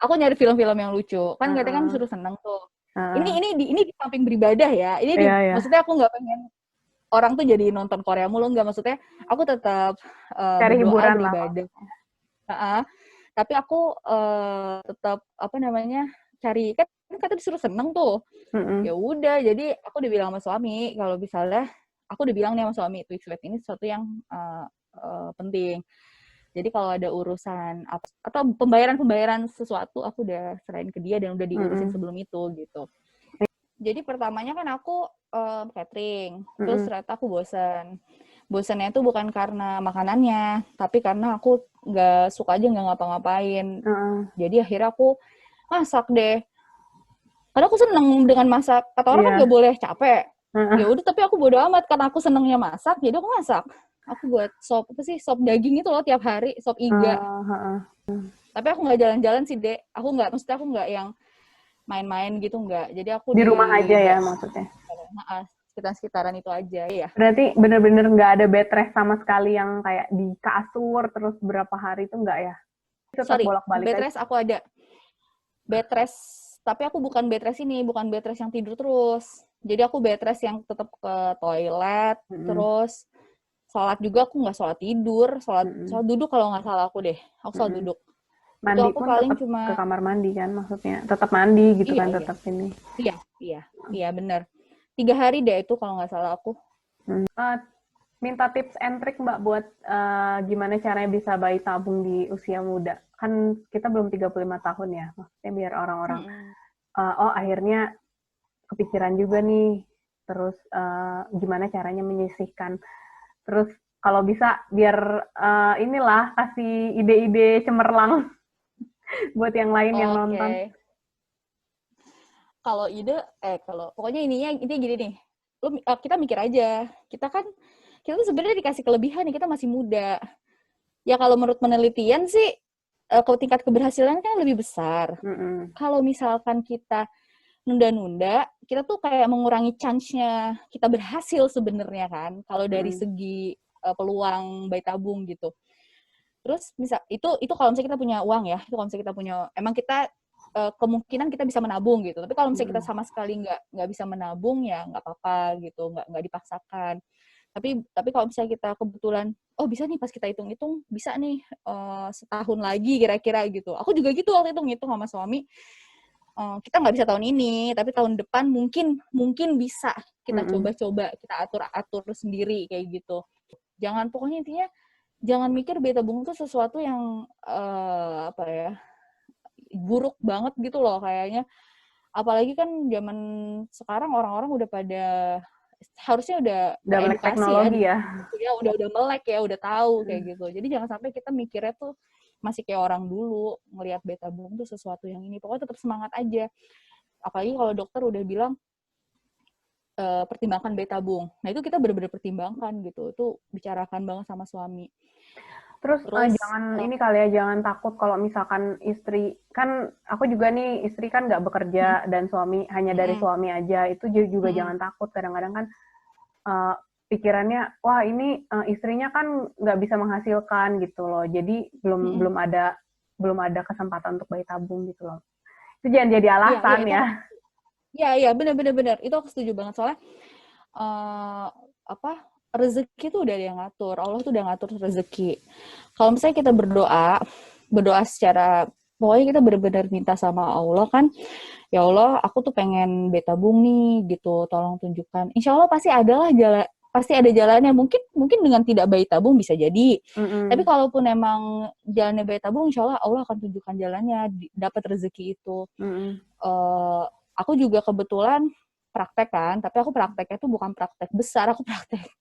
Speaker 2: Aku nyari film-film yang lucu. Kan katanya kan suruh seneng tuh. Ini di samping beribadah ya. Ini maksudnya aku nggak pengen orang tuh jadi nonton Korea mulu, nggak, maksudnya aku tetap
Speaker 1: cari hiburan
Speaker 2: beribadah. Tapi aku tetap cari, kan kata disuruh seneng tuh. Ya udah, jadi aku udah bilang sama suami kalau misalnya aku udah bilang nih sama suami, 2 weeks wait ini sesuatu yang penting. Jadi kalau ada urusan atau pembayaran sesuatu, aku udah serahin ke dia dan udah diurusin sebelum itu gitu. Jadi pertamanya kan aku catering, terus ternyata aku bosan. Bosannya itu bukan karena makanannya, tapi karena aku nggak suka aja nggak ngapa-ngapain. Jadi akhirnya aku masak deh. Karena aku seneng dengan masak. Kata orang kan nggak boleh capek. Ya udah, tapi aku bodo amat karena aku senengnya masak, jadi aku masak. Aku buat sop apa sih, sop daging itu loh tiap hari, sop iga. Tapi aku nggak jalan-jalan sih, Dek. Maksudnya aku nggak yang main-main gitu, nggak. Jadi aku
Speaker 1: Di rumah aja ya
Speaker 2: base
Speaker 1: maksudnya.
Speaker 2: sekitar-sekitaran itu aja ya.
Speaker 1: Berarti bener-bener nggak ada bed rest sama sekali yang kayak di kasur terus berapa hari itu nggak ya? Tetap
Speaker 2: Sorry,
Speaker 1: bolak-balik
Speaker 2: bed
Speaker 1: aja.
Speaker 2: rest aku ada. Bed rest, tapi aku bukan bed rest ini, bukan bed rest yang tidur terus. Jadi aku bed rest yang tetap ke toilet, terus sholat juga aku nggak sholat tidur, sholat duduk kalau nggak salah aku deh. Aku sholat duduk. Itu
Speaker 1: Mandi
Speaker 2: aku
Speaker 1: pun
Speaker 2: paling
Speaker 1: tetap ke
Speaker 2: cuma
Speaker 1: kamar mandi kan maksudnya. Tetap mandi gitu
Speaker 2: iya
Speaker 1: kan,
Speaker 2: iya
Speaker 1: tetap ini.
Speaker 2: iya benar. 3 hari deh itu kalau nggak salah aku.
Speaker 1: Minta tips and trick Mbak buat gimana caranya bisa bayi tabung di usia muda. Kan kita belum 35 tahun ya. Maksudnya biar orang-orang akhirnya kepikiran juga nih. Terus gimana caranya menyisihkan. Terus kalau bisa biar inilah kasih ide-ide cemerlang buat yang lain yang nonton.
Speaker 2: Kalau pokoknya intinya gini nih. Kita mikir aja. Kita tuh sebenarnya dikasih kelebihan nih, kita masih muda. Ya kalau menurut penelitian sih tingkat keberhasilan kan lebih besar. Kalau misalkan kita nunda-nunda, kita tuh kayak mengurangi chance-nya kita berhasil sebenarnya kan. Kalau dari segi peluang bayi tabung gitu. Terus itu kalau misalnya kita punya uang ya, itu kalau misalnya kita punya, emang kita kemungkinan kita bisa menabung gitu. Tapi kalau misalnya kita sama sekali nggak bisa menabung ya nggak apa-apa gitu, nggak dipaksakan. Tapi kalau misalnya kita kebetulan bisa nih pas kita hitung-hitung bisa nih setahun lagi kira-kira gitu. Aku juga gitu waktu itu ngitung sama suami. Kita nggak bisa tahun ini, tapi tahun depan mungkin bisa kita coba-coba, kita atur-atur sendiri kayak gitu. Pokoknya intinya jangan mikir bayi tabung itu sesuatu yang buruk banget gitu loh kayaknya. Apalagi kan zaman sekarang orang-orang udah pada harusnya udah
Speaker 1: melek
Speaker 2: edukasi
Speaker 1: teknologi ya.
Speaker 2: Udah melek ya, udah tahu kayak gitu. Jadi jangan sampai kita mikirnya tuh masih kayak orang dulu ngelihat bayi tabung tuh sesuatu yang ini. Pokoknya tetap semangat aja. Apalagi kalau dokter udah bilang pertimbangkan bayi tabung. Nah itu kita benar-benar pertimbangkan gitu. Itu bicarakan banget sama suami.
Speaker 1: Terus jangan ini kali ya, jangan takut kalau misalkan istri, kan aku juga nih istri kan nggak bekerja dan suami hanya dari suami aja, itu juga jangan takut. Kadang-kadang kan pikirannya, wah ini istrinya kan nggak bisa menghasilkan gitu loh, jadi belum ada kesempatan untuk bayi tabung gitu loh. Itu jangan jadi alasan ya.
Speaker 2: Iya benar. Itu aku setuju banget soalnya rezeki tuh udah ada yang ngatur. Allah tuh udah ngatur rezeki. Kalau misalnya kita berdoa secara pokoknya kita benar-benar minta sama Allah kan, ya Allah, aku tuh pengen bayi tabung nih gitu, tolong tunjukkan. Insya Allah pasti ada jalannya. Mungkin dengan tidak bayi tabung bisa jadi. Tapi kalaupun emang jalannya bayi tabung, insya Allah akan tunjukkan jalannya, dapat rezeki itu. Aku juga kebetulan praktek kan, tapi aku prakteknya tuh bukan praktek besar, aku praktek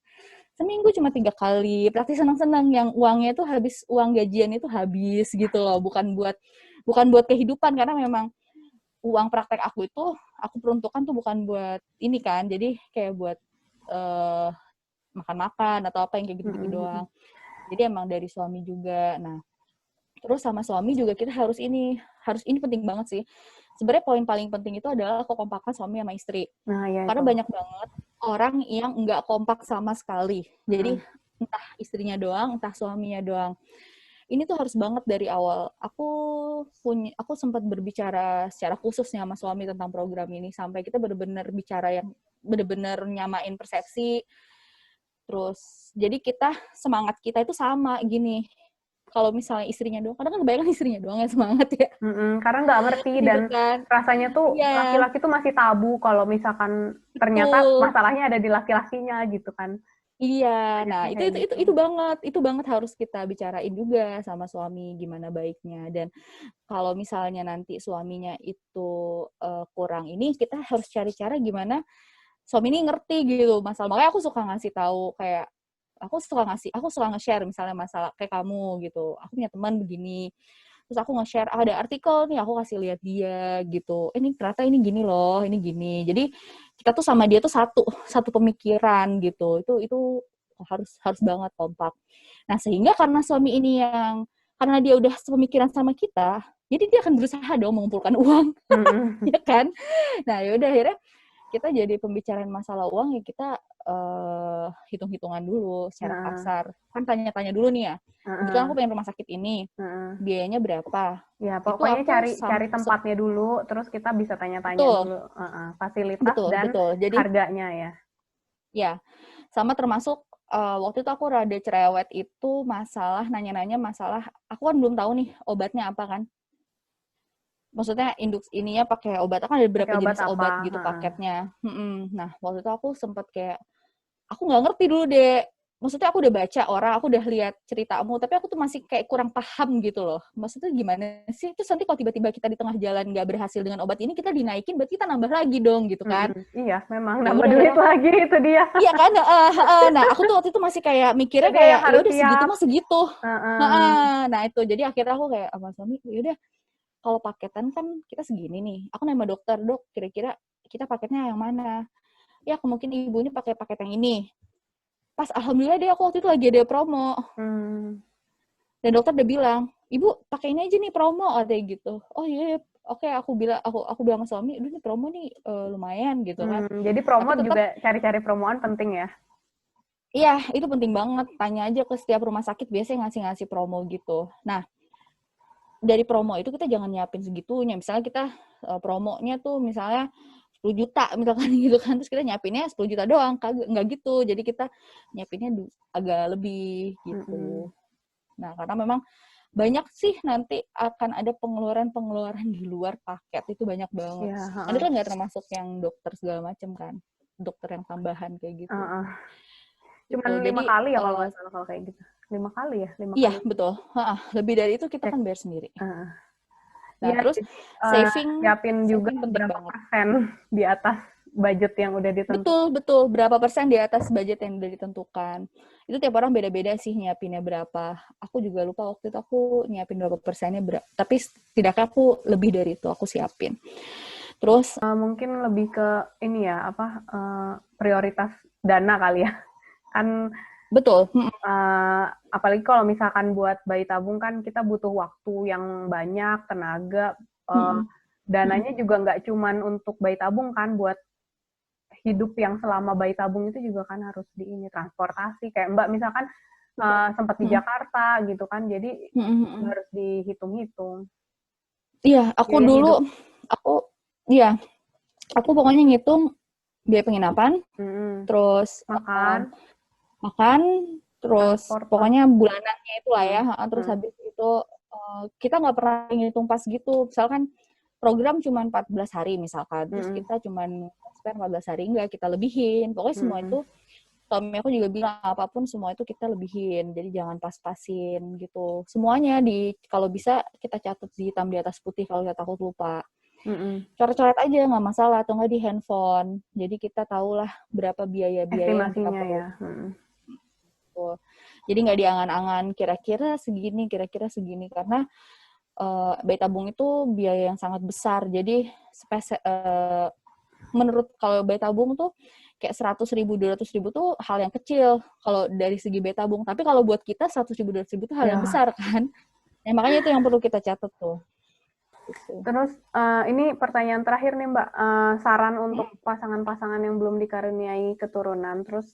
Speaker 2: seminggu cuma 3 kali, praktek senang-senang yang uangnya tuh habis, uang gajian itu habis gitu loh, bukan buat kehidupan, karena memang uang praktek aku itu aku peruntukkan tuh bukan buat ini kan, jadi kayak buat makan-makan atau apa yang kayak gitu-gitu doang. Jadi emang dari suami juga. Nah, terus sama suami juga kita harus ini penting banget sih. Sebenarnya poin paling penting itu adalah kekompakan suami sama istri.
Speaker 1: Nah, ya
Speaker 2: karena
Speaker 1: itu.
Speaker 2: Banyak banget orang yang nggak kompak sama sekali. Jadi entah istrinya doang, entah suaminya doang. Ini tuh harus banget dari awal. Aku sempat berbicara secara khususnya sama suami tentang program ini, sampai kita benar-benar bicara yang benar-benar nyamain persepsi. Terus jadi semangat kita itu sama gini. Kalau misalnya istrinya doang, kadang kan kebanyakan istrinya doang yang semangat ya.
Speaker 1: Karena nggak ngerti dan rasanya tuh laki-laki tuh masih tabu kalau misalkan ternyata masalahnya ada di laki-lakinya gitu kan.
Speaker 2: Iya, nah itu banget harus kita bicarain juga sama suami gimana baiknya. Dan kalau misalnya nanti suaminya itu kurang ini, kita harus cari cara gimana suami ini ngerti gitu masalah. Makanya aku suka ngasih tahu kayak aku suka nge-share misalnya masalah kayak kamu gitu. Aku punya teman begini. Terus aku nge-share, ada artikel nih, aku kasih lihat dia gitu. Ini ternyata ini gini loh, ini gini. Jadi kita tuh sama dia tuh satu pemikiran gitu. Itu harus banget kompak. Nah, sehingga karena suami ini karena dia udah sepemikiran sama kita, jadi dia akan berusaha dong mengumpulkan uang, ya kan? Nah, yaudah akhirnya kita jadi pembicaraan masalah uang ya kita hitung-hitungan dulu secara kasar. Kan tanya-tanya dulu nih ya. Kebetulan aku pengen rumah sakit ini. Biayanya berapa?
Speaker 1: Ya, pokoknya cari tempatnya dulu, terus kita bisa tanya-tanya dulu fasilitas dan
Speaker 2: Jadi,
Speaker 1: harganya ya.
Speaker 2: Ya, sama termasuk waktu itu aku rada cerewet itu masalah nanya-nanya masalah, aku kan belum tahu nih obatnya apa kan. Maksudnya ininya pakai obat, kan ada beberapa jenis obat gitu paketnya. Nah, waktu itu aku sempat kayak, aku nggak ngerti dulu deh. Maksudnya aku udah baca aku udah lihat ceritamu, tapi aku tuh masih kayak kurang paham gitu loh. Maksudnya gimana sih? Terus nanti kalau tiba-tiba kita di tengah jalan nggak berhasil dengan obat ini, kita dinaikin, berarti kita nambah lagi dong gitu kan.
Speaker 1: Iya, memang nambah duit lagi itu dia.
Speaker 2: Iya kan? Nah, aku tuh waktu itu masih kayak mikirnya kayak, ya udah segitu mah segitu. Nah itu, jadi akhirnya aku kayak sama suami, yaudah kalau paketan kan kita segini nih. Aku nanya dokter, dok, kira-kira kita paketnya yang mana? Ya, mungkin ibu ini pakai paket yang ini. Pas alhamdulillah deh aku waktu itu lagi ada promo. Dan dokter udah bilang, ibu pakai ini aja nih promo, katanya gitu. Oh iya, oke, aku bilang sama suami, ini promo nih lumayan gitu kan.
Speaker 1: Jadi promo juga cari-cari promoan penting ya?
Speaker 2: Iya, itu penting banget. Tanya aja ke setiap rumah sakit, biasanya ngasih promo gitu. Nah, dari promo itu kita jangan nyiapin segitunya. Misalnya kita promonya tuh misalnya 10 juta misalkan gitu kan, terus kita nyiapinnya 10 juta doang, nggak gitu. Jadi kita nyiapinnya agak lebih gitu. Nah, karena memang banyak sih nanti akan ada pengeluaran di luar paket, itu banyak banget. Ada kan nggak termasuk yang dokter segala macam kan, dokter yang tambahan kayak gitu.
Speaker 1: Cuman 5 kali ya kalau nggak salah kalau kayak gitu. 5 kali ya? 5
Speaker 2: iya,
Speaker 1: kali.
Speaker 2: Betul. Lebih dari itu kita kan bayar sendiri. Nah,
Speaker 1: ya,
Speaker 2: terus
Speaker 1: siapin juga berapa banget. Persen di atas budget yang udah ditentukan.
Speaker 2: Betul. Berapa persen di atas budget yang udah ditentukan. Itu tiap orang beda-beda sih nyiapinnya berapa. Aku juga lupa waktu itu aku nyiapin berapa persennya, tapi setidaknya aku lebih dari itu aku siapin. Terus
Speaker 1: mungkin lebih ke ini ya, prioritas dana kali ya. Kan
Speaker 2: betul.
Speaker 1: Apalagi kalau misalkan buat bayi tabung kan kita butuh waktu yang banyak, tenaga, dananya juga nggak cuman untuk bayi tabung kan, buat hidup yang selama bayi tabung itu juga kan harus transportasi. Kayak Mbak misalkan sempat di Jakarta gitu kan, jadi harus dihitung-hitung.
Speaker 2: Iya, aku pokoknya ngitung biaya penginapan, terus makan, terus pokoknya bulanannya itu lah ya. Terus habis itu kita nggak pernah ngitung pas gitu. Misalkan program cuma 14 hari misalkan, terus kita cuma spare 14 hari, enggak, kita lebihin. Pokoknya semua itu, suami aku juga bilang, apapun semua itu kita lebihin. Jadi jangan pas-pasin gitu. Semuanya kalau bisa kita catat hitam di atas putih kalau kita takut lupa. Coret-coret aja nggak masalah, atau nggak di handphone. Jadi kita tahulah berapa biaya-biaya yang kita perlu.
Speaker 1: Ya.
Speaker 2: Jadi nggak diangan-angan kira-kira segini karena bayi tabung itu biaya yang sangat besar. Jadi menurut kalau bayi tabung tuh kayak 100.000, 200.000 tuh hal yang kecil kalau dari segi bayi tabung. Tapi kalau buat kita 100.000, 200.000 tuh hal yang besar kan. Ya, makanya itu yang perlu kita catat tuh. Gitu.
Speaker 1: Terus ini pertanyaan terakhir nih Mbak, saran untuk pasangan-pasangan yang belum dikaruniai keturunan. Terus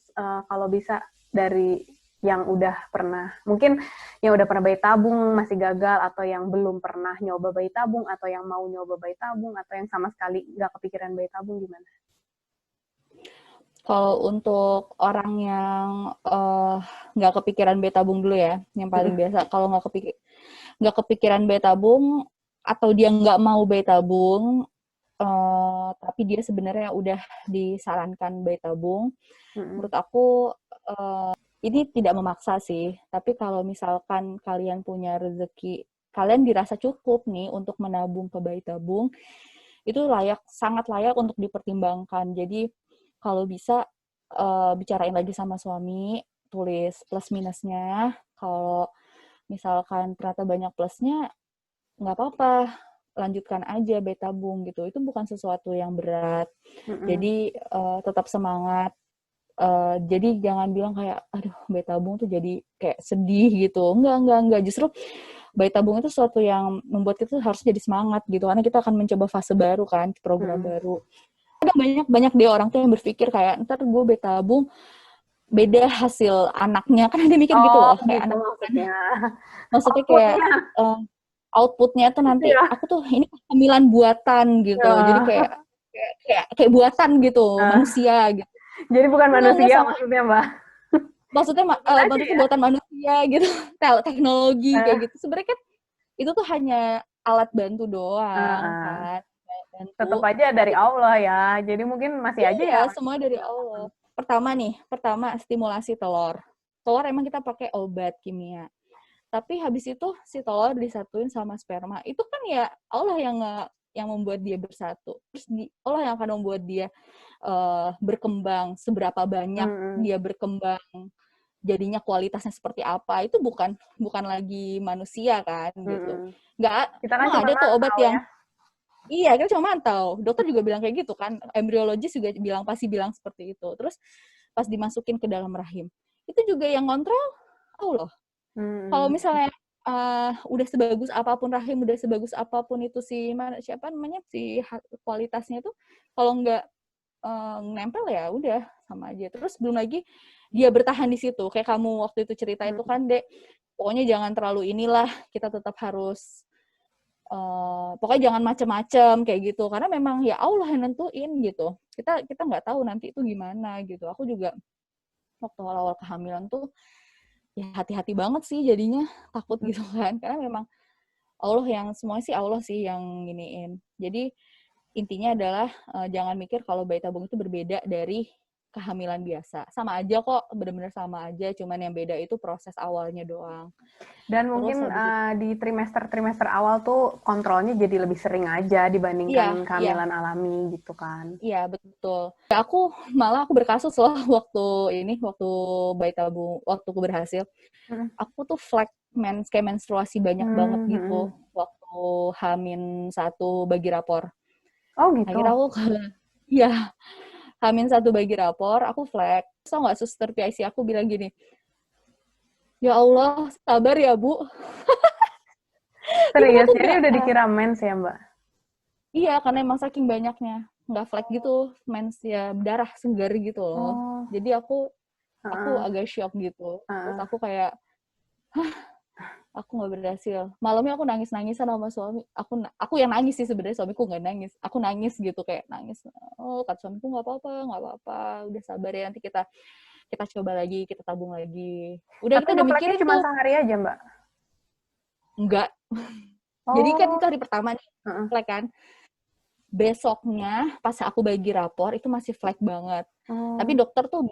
Speaker 1: kalau bisa dari yang udah pernah, mungkin yang udah pernah bayi tabung masih gagal, atau yang belum pernah nyoba bayi tabung, atau yang mau nyoba bayi tabung, atau yang sama sekali nggak kepikiran bayi tabung, gimana?
Speaker 2: Kalau untuk orang yang nggak kepikiran bayi tabung dulu ya, yang paling biasa. Kalau nggak kepikiran bayi tabung, atau dia nggak mau bayi tabung, tapi dia sebenarnya udah disarankan bayi tabung, menurut aku ini tidak memaksa sih, tapi kalau misalkan kalian punya rezeki, kalian dirasa cukup nih untuk menabung ke bayi tabung, itu sangat layak untuk dipertimbangkan. Jadi kalau bisa bicarain lagi sama suami, tulis plus minusnya. Kalau misalkan ternyata banyak plusnya, nggak apa-apa, lanjutkan aja bayi tabung gitu. Itu bukan sesuatu yang berat. Jadi tetap semangat. Jadi jangan bilang kayak, aduh bayi tabung tuh jadi kayak sedih gitu. Enggak. Justru bayi tabung itu sesuatu yang membuat kita harus jadi semangat gitu. Karena kita akan mencoba fase baru kan, program baru. Ada banyak deh orang tuh yang berpikir kayak, ntar gue bayi tabung, beda hasil anaknya. Kan ada mikir gitu loh, kayak
Speaker 1: gitu
Speaker 2: anak kan.
Speaker 1: maksudnya.
Speaker 2: Maksudnya kayak
Speaker 1: Outputnya.
Speaker 2: outputnya tuh nanti
Speaker 1: Iya.
Speaker 2: aku tuh ini kehamilan buatan gitu. Jadi kayak buatan gitu, manusia gitu.
Speaker 1: Jadi bukan
Speaker 2: Enggak
Speaker 1: manusia
Speaker 2: sama.
Speaker 1: maksudnya, Mbak.
Speaker 2: Maksudnya maksudnya
Speaker 1: Ya.
Speaker 2: buatan manusia gitu. Teknologi kayak gitu. Sebenarnya kan itu tuh hanya alat bantu doang kan.
Speaker 1: Tetap
Speaker 2: Bantu.
Speaker 1: aja dari
Speaker 2: Tapi
Speaker 1: Allah ya. Jadi mungkin masih aja ya.
Speaker 2: iya, semua dari Allah. Pertama stimulasi telur. Telur emang kita pakai obat kimia. Tapi habis itu si telur disatuin sama sperma. Itu kan ya Allah yang membuat dia bersatu. Terus Allah yang akan membuat dia berkembang, seberapa banyak dia berkembang, jadinya kualitasnya seperti apa. Itu bukan lagi manusia kan gitu.
Speaker 1: Kita kan
Speaker 2: Emang
Speaker 1: cuma
Speaker 2: ada tuh obat
Speaker 1: mantau
Speaker 2: yang
Speaker 1: ya.
Speaker 2: iya, kita cuma mantau. Dokter juga bilang kayak gitu kan. Embriologis juga pasti bilang seperti itu. Terus pas dimasukin ke dalam rahim, itu juga yang kontrol Allah. Kalau misalnya udah sebagus apapun rahim, udah sebagus apapun itu siapa namanya si kualitasnya itu, kalau nggak nempel ya udah sama aja. Terus belum lagi dia bertahan di situ. Kayak kamu waktu itu cerita itu kan, Dek. Pokoknya jangan terlalu inilah, kita tetap harus pokoknya jangan macem-macem kayak gitu, karena memang ya Allah yang nentuin gitu. Kita nggak tahu nanti itu gimana gitu. Aku juga waktu awal-awal kehamilan tuh ya hati-hati banget sih jadinya, takut gitu kan, karena memang semuanya sih Allah sih yang giniin. Jadi intinya adalah jangan mikir kalau bayi tabung itu berbeda dari kehamilan biasa. Sama aja kok, benar-benar sama aja, cuman yang beda itu proses awalnya doang.
Speaker 1: Dan mungkin di trimester awal tuh kontrolnya jadi lebih sering aja dibandingkan kehamilan alami gitu kan.
Speaker 2: Iya, betul. Ya, aku berkasus loh waktu bayi tabung, waktu aku berhasil. Aku tuh flek kayak menstruasi banyak banget gitu waktu H-1 bagi rapor.
Speaker 1: Oh gitu.
Speaker 2: Akhirnya aku iya, H-1 bagi rapor, aku flek. Tau nggak suster PIC aku bilang gini, ya Allah, sabar ya Bu.
Speaker 1: Serius, jadi udah dikira mens ya Mbak?
Speaker 2: Iya, karena emang saking banyaknya. Nggak flek gitu, mens ya darah segar gitu loh. Jadi aku agak shock gitu. Terus aku kayak, aku nggak berhasil. Malamnya aku nangis-nangisan sama suami. Aku yang nangis sih sebenarnya, suamiku nggak nangis. Aku nangis gitu, kayak nangis. Oh, kata suamiku nggak apa-apa. Udah sabar ya, nanti kita coba lagi, kita tabung lagi. Udah,
Speaker 1: tapi
Speaker 2: kita udah mikirin
Speaker 1: cuma
Speaker 2: tuh.
Speaker 1: sehari aja Mbak?
Speaker 2: Enggak. Jadi kan itu hari pertama nih, flek kan. Besoknya pas aku bagi rapor itu masih flek banget. Tapi dokter tuh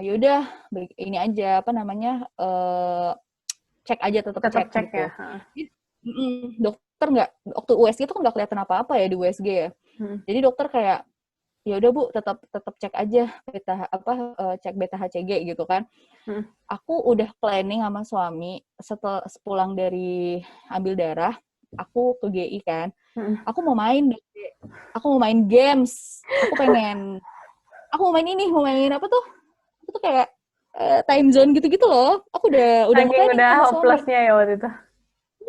Speaker 2: yaudah ini aja apa namanya cek aja, tetap cek gitu.
Speaker 1: Ya.
Speaker 2: Dokter nggak, waktu USG itu kan nggak kelihatan apa-apa ya di USG ya. Jadi dokter kayak ya udah Bu, tetap cek aja cek beta HCG gitu kan. Aku udah planning sama suami setelah pulang dari ambil darah, aku ke GI kan. Aku mau main games. Aku mau main apa tuh? Aku tuh kayak time zone gitu-gitu loh. Aku udah
Speaker 1: planning sama suami. Hopeless-nya ya waktu itu.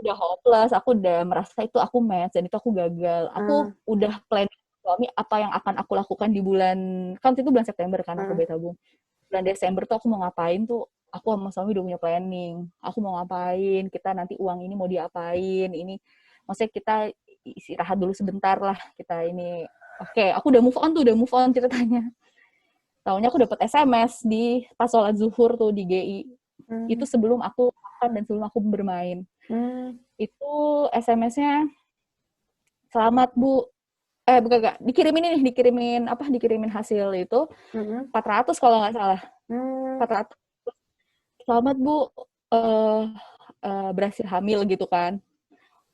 Speaker 2: Udah hopeless, aku udah merasa itu aku match dan itu aku gagal. Aku udah planning suami apa yang akan aku lakukan di kan itu bulan September kan aku bayi tabung. Bulan Desember tuh aku mau ngapain tuh, aku sama suami udah punya planning. Aku mau ngapain, kita nanti uang ini mau diapain, ini maksudnya kita istirahat dulu sebentar lah, kita ini. Oke, aku udah move on ceritanya. Taunya aku dapat SMS pas sholat zuhur tuh di GI. Itu sebelum aku makan dan sebelum aku bermain. Itu SMS-nya, selamat Bu. Bukan, dikirimin hasil itu 400 kalau nggak salah. 400. Selamat Bu, berhasil hamil gitu kan.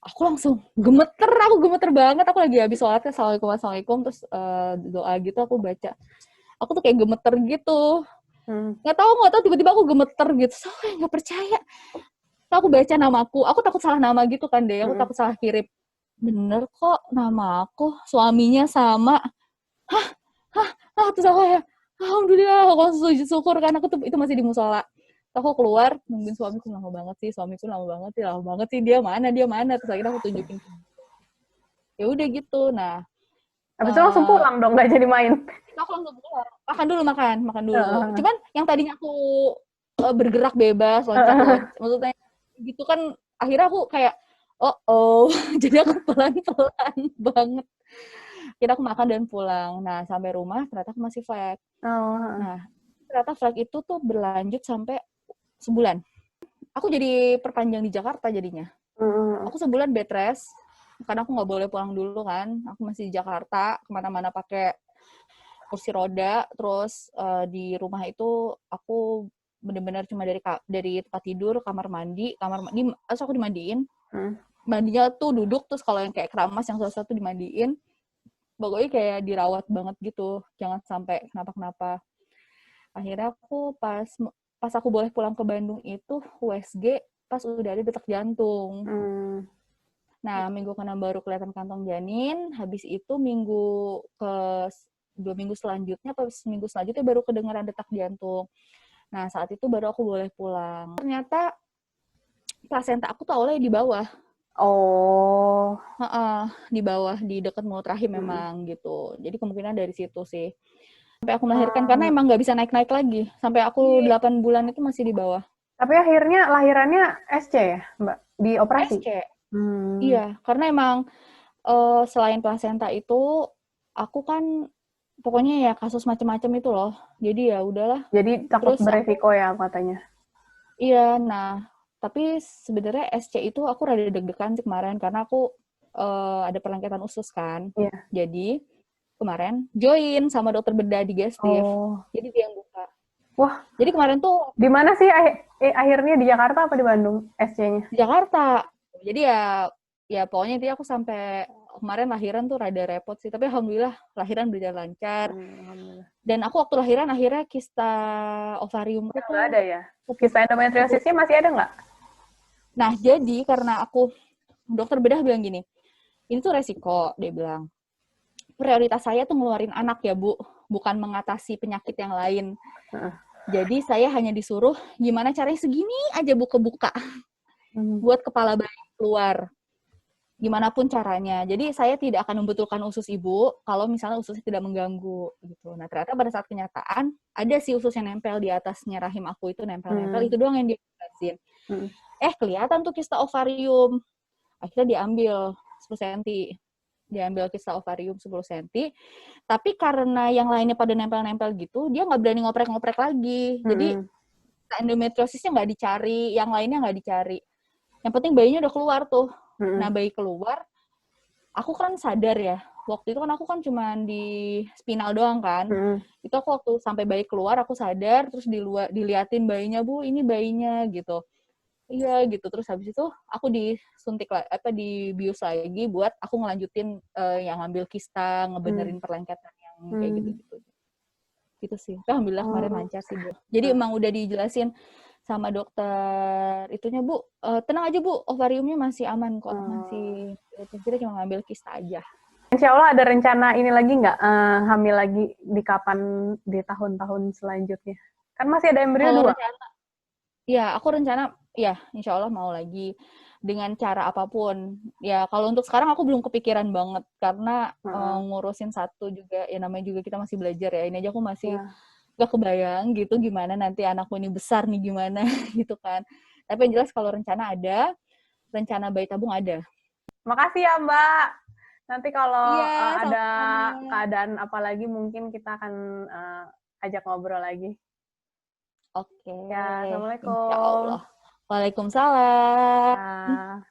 Speaker 2: Aku langsung gemeter banget. Aku lagi habis sholatnya, assalamualaikum, terus doa gitu aku baca. Aku tuh kayak gemeter gitu. Nggak tahu tiba-tiba aku gemeter gitu. Soalnya nggak percaya. Terus aku baca namaku, aku takut salah nama gitu kan deh, aku
Speaker 1: Mm-mm.
Speaker 2: takut salah kirim. Bener kok nama aku, suaminya sama. Hah, hah, terus aku ya, alhamdulillah, aku langsung sujud syukur karena aku tuh itu masih di musola. Terus aku keluar, nungguin suamiku lama banget sih dia mana, terus akhirnya aku tunjukin. Ya udah gitu, nah,
Speaker 1: Habis itu langsung pulang dong, nggak jadi main.
Speaker 2: itu aku langsung keluar. Makan dulu.
Speaker 1: Heeh.
Speaker 2: Cuman yang tadinya aku bergerak bebas, loncat-loncat, maksudnya gitu kan, akhirnya aku kayak, oh, jadi aku pelan-pelan banget. Kira aku makan dan pulang. Nah, sampai rumah ternyata aku masih flag.
Speaker 1: Oh.
Speaker 2: Nah, ternyata flag itu tuh berlanjut sampai sebulan. Aku jadi perpanjang di Jakarta jadinya. Aku sebulan bed rest, karena aku nggak boleh pulang dulu kan. Aku masih di Jakarta, kemana-mana pakai kursi roda. Terus di rumah itu aku benar-benar cuma dari tempat tidur, kamar mandi, terus aku dimandiin. Mandinya tuh duduk, terus kalau yang kayak keramas yang satu-satu dimandiin. Pokoknya kayak dirawat banget gitu, jangan sampai kenapa-kenapa. Akhirnya aku pas aku boleh pulang ke Bandung itu USG pas udah ada detak jantung. Nah, minggu ke-6 baru kelihatan kantong janin, habis itu 2 minggu selanjutnya, seminggu selanjutnya baru kedengeran detak jantung. Nah, saat itu baru aku boleh pulang. Ternyata plasenta aku tuh awalnya di bawah.
Speaker 1: Oh.
Speaker 2: Di bawah, di dekat mulut rahim memang gitu. Jadi kemungkinan dari situ sih. Sampai aku melahirkan, karena emang nggak bisa naik-naik lagi. Sampai aku 8 bulan itu masih di bawah.
Speaker 1: Tapi akhirnya lahirannya SC ya, Mbak? Di operasi?
Speaker 2: SC. Iya, karena emang selain plasenta itu, aku kan pokoknya ya kasus macam-macam itu loh. Jadi ya udahlah.
Speaker 1: Jadi takut
Speaker 2: Terus
Speaker 1: beresiko ya katanya.
Speaker 2: iya, nah tapi sebenarnya SC itu aku rada deg-degan sih kemarin karena aku ada perlengketan usus kan.
Speaker 1: Iya.
Speaker 2: Jadi kemarin join sama dokter bedah digestif.
Speaker 1: Oh.
Speaker 2: Jadi dia yang buka.
Speaker 1: Wah.
Speaker 2: Jadi kemarin tuh
Speaker 1: di mana sih akhirnya, di Jakarta apa di Bandung SC-nya?
Speaker 2: di Jakarta. Jadi ya pokoknya dia aku sampai kemarin lahiran tuh rada repot sih, tapi alhamdulillah lahiran berjalan lancar. Dan aku waktu lahiran akhirnya kista ovariumku tuh
Speaker 1: nggak ada ya? Kista endometriosisnya masih ada nggak?
Speaker 2: Nah, jadi karena dokter bedah bilang gini, ini tuh resiko, dia bilang. Prioritas saya tuh ngeluarin anak ya, Bu, bukan mengatasi penyakit yang lain. Jadi saya hanya disuruh gimana caranya segini aja buka-buka buat kepala bayi keluar. Gimana pun caranya. Jadi saya tidak akan membetulkan usus ibu kalau misalnya ususnya tidak mengganggu gitu. Nah, ternyata pada saat kenyataan ada sih usus yang nempel di atasnya rahim aku itu nempel-nempel, itu doang yang dia jelasin. Kelihatan tuh kista ovarium. Akhirnya diambil 10 cm. Diambil kista ovarium 10 cm. Tapi karena yang lainnya pada nempel-nempel gitu, dia nggak berani ngoprek-ngoprek lagi. Jadi endometriosisnya nggak dicari, yang lainnya nggak dicari. Yang penting bayinya udah keluar tuh. Nah, bayi keluar, aku kan sadar ya. Waktu itu kan aku kan cuma di spinal doang kan. Itu aku waktu sampai bayi keluar, aku sadar, terus diliatin bayinya, Bu, ini bayinya, gitu. Iya, gitu. Terus habis itu aku disuntik dibius lagi buat aku ngelanjutin yang ngambil kista, ngebenerin perlengketan yang kayak gitu-gitu. Gitu sih. Alhamdulillah kemarin lancar sih, Bu. Jadi emang udah dijelasin sama dokter itunya, Bu, tenang aja, Bu, ovariumnya masih aman kok, masih kita cuma ngambil kista aja.
Speaker 1: Insya Allah ada rencana ini lagi nggak, hamil lagi di tahun-tahun selanjutnya? Kan masih ada embrio 2.
Speaker 2: Aku rencana, ya insya Allah mau lagi dengan cara apapun. Ya kalau untuk sekarang aku belum kepikiran banget karena ngurusin satu juga, ya namanya juga kita masih belajar ya. Ini aja aku masih gak kebayang gitu gimana nanti anakku ini besar nih gimana gitu kan. Tapi yang jelas kalau rencana ada, rencana bayi tabung ada.
Speaker 1: Makasih ya Mbak. Nanti kalau ada
Speaker 2: sama-sama.
Speaker 1: keadaan apa lagi mungkin kita akan ajak ngobrol lagi.
Speaker 2: Oke.
Speaker 1: Ya, Assalamualaikum.
Speaker 2: Insya Allah. Waalaikumsalam.
Speaker 1: Ya.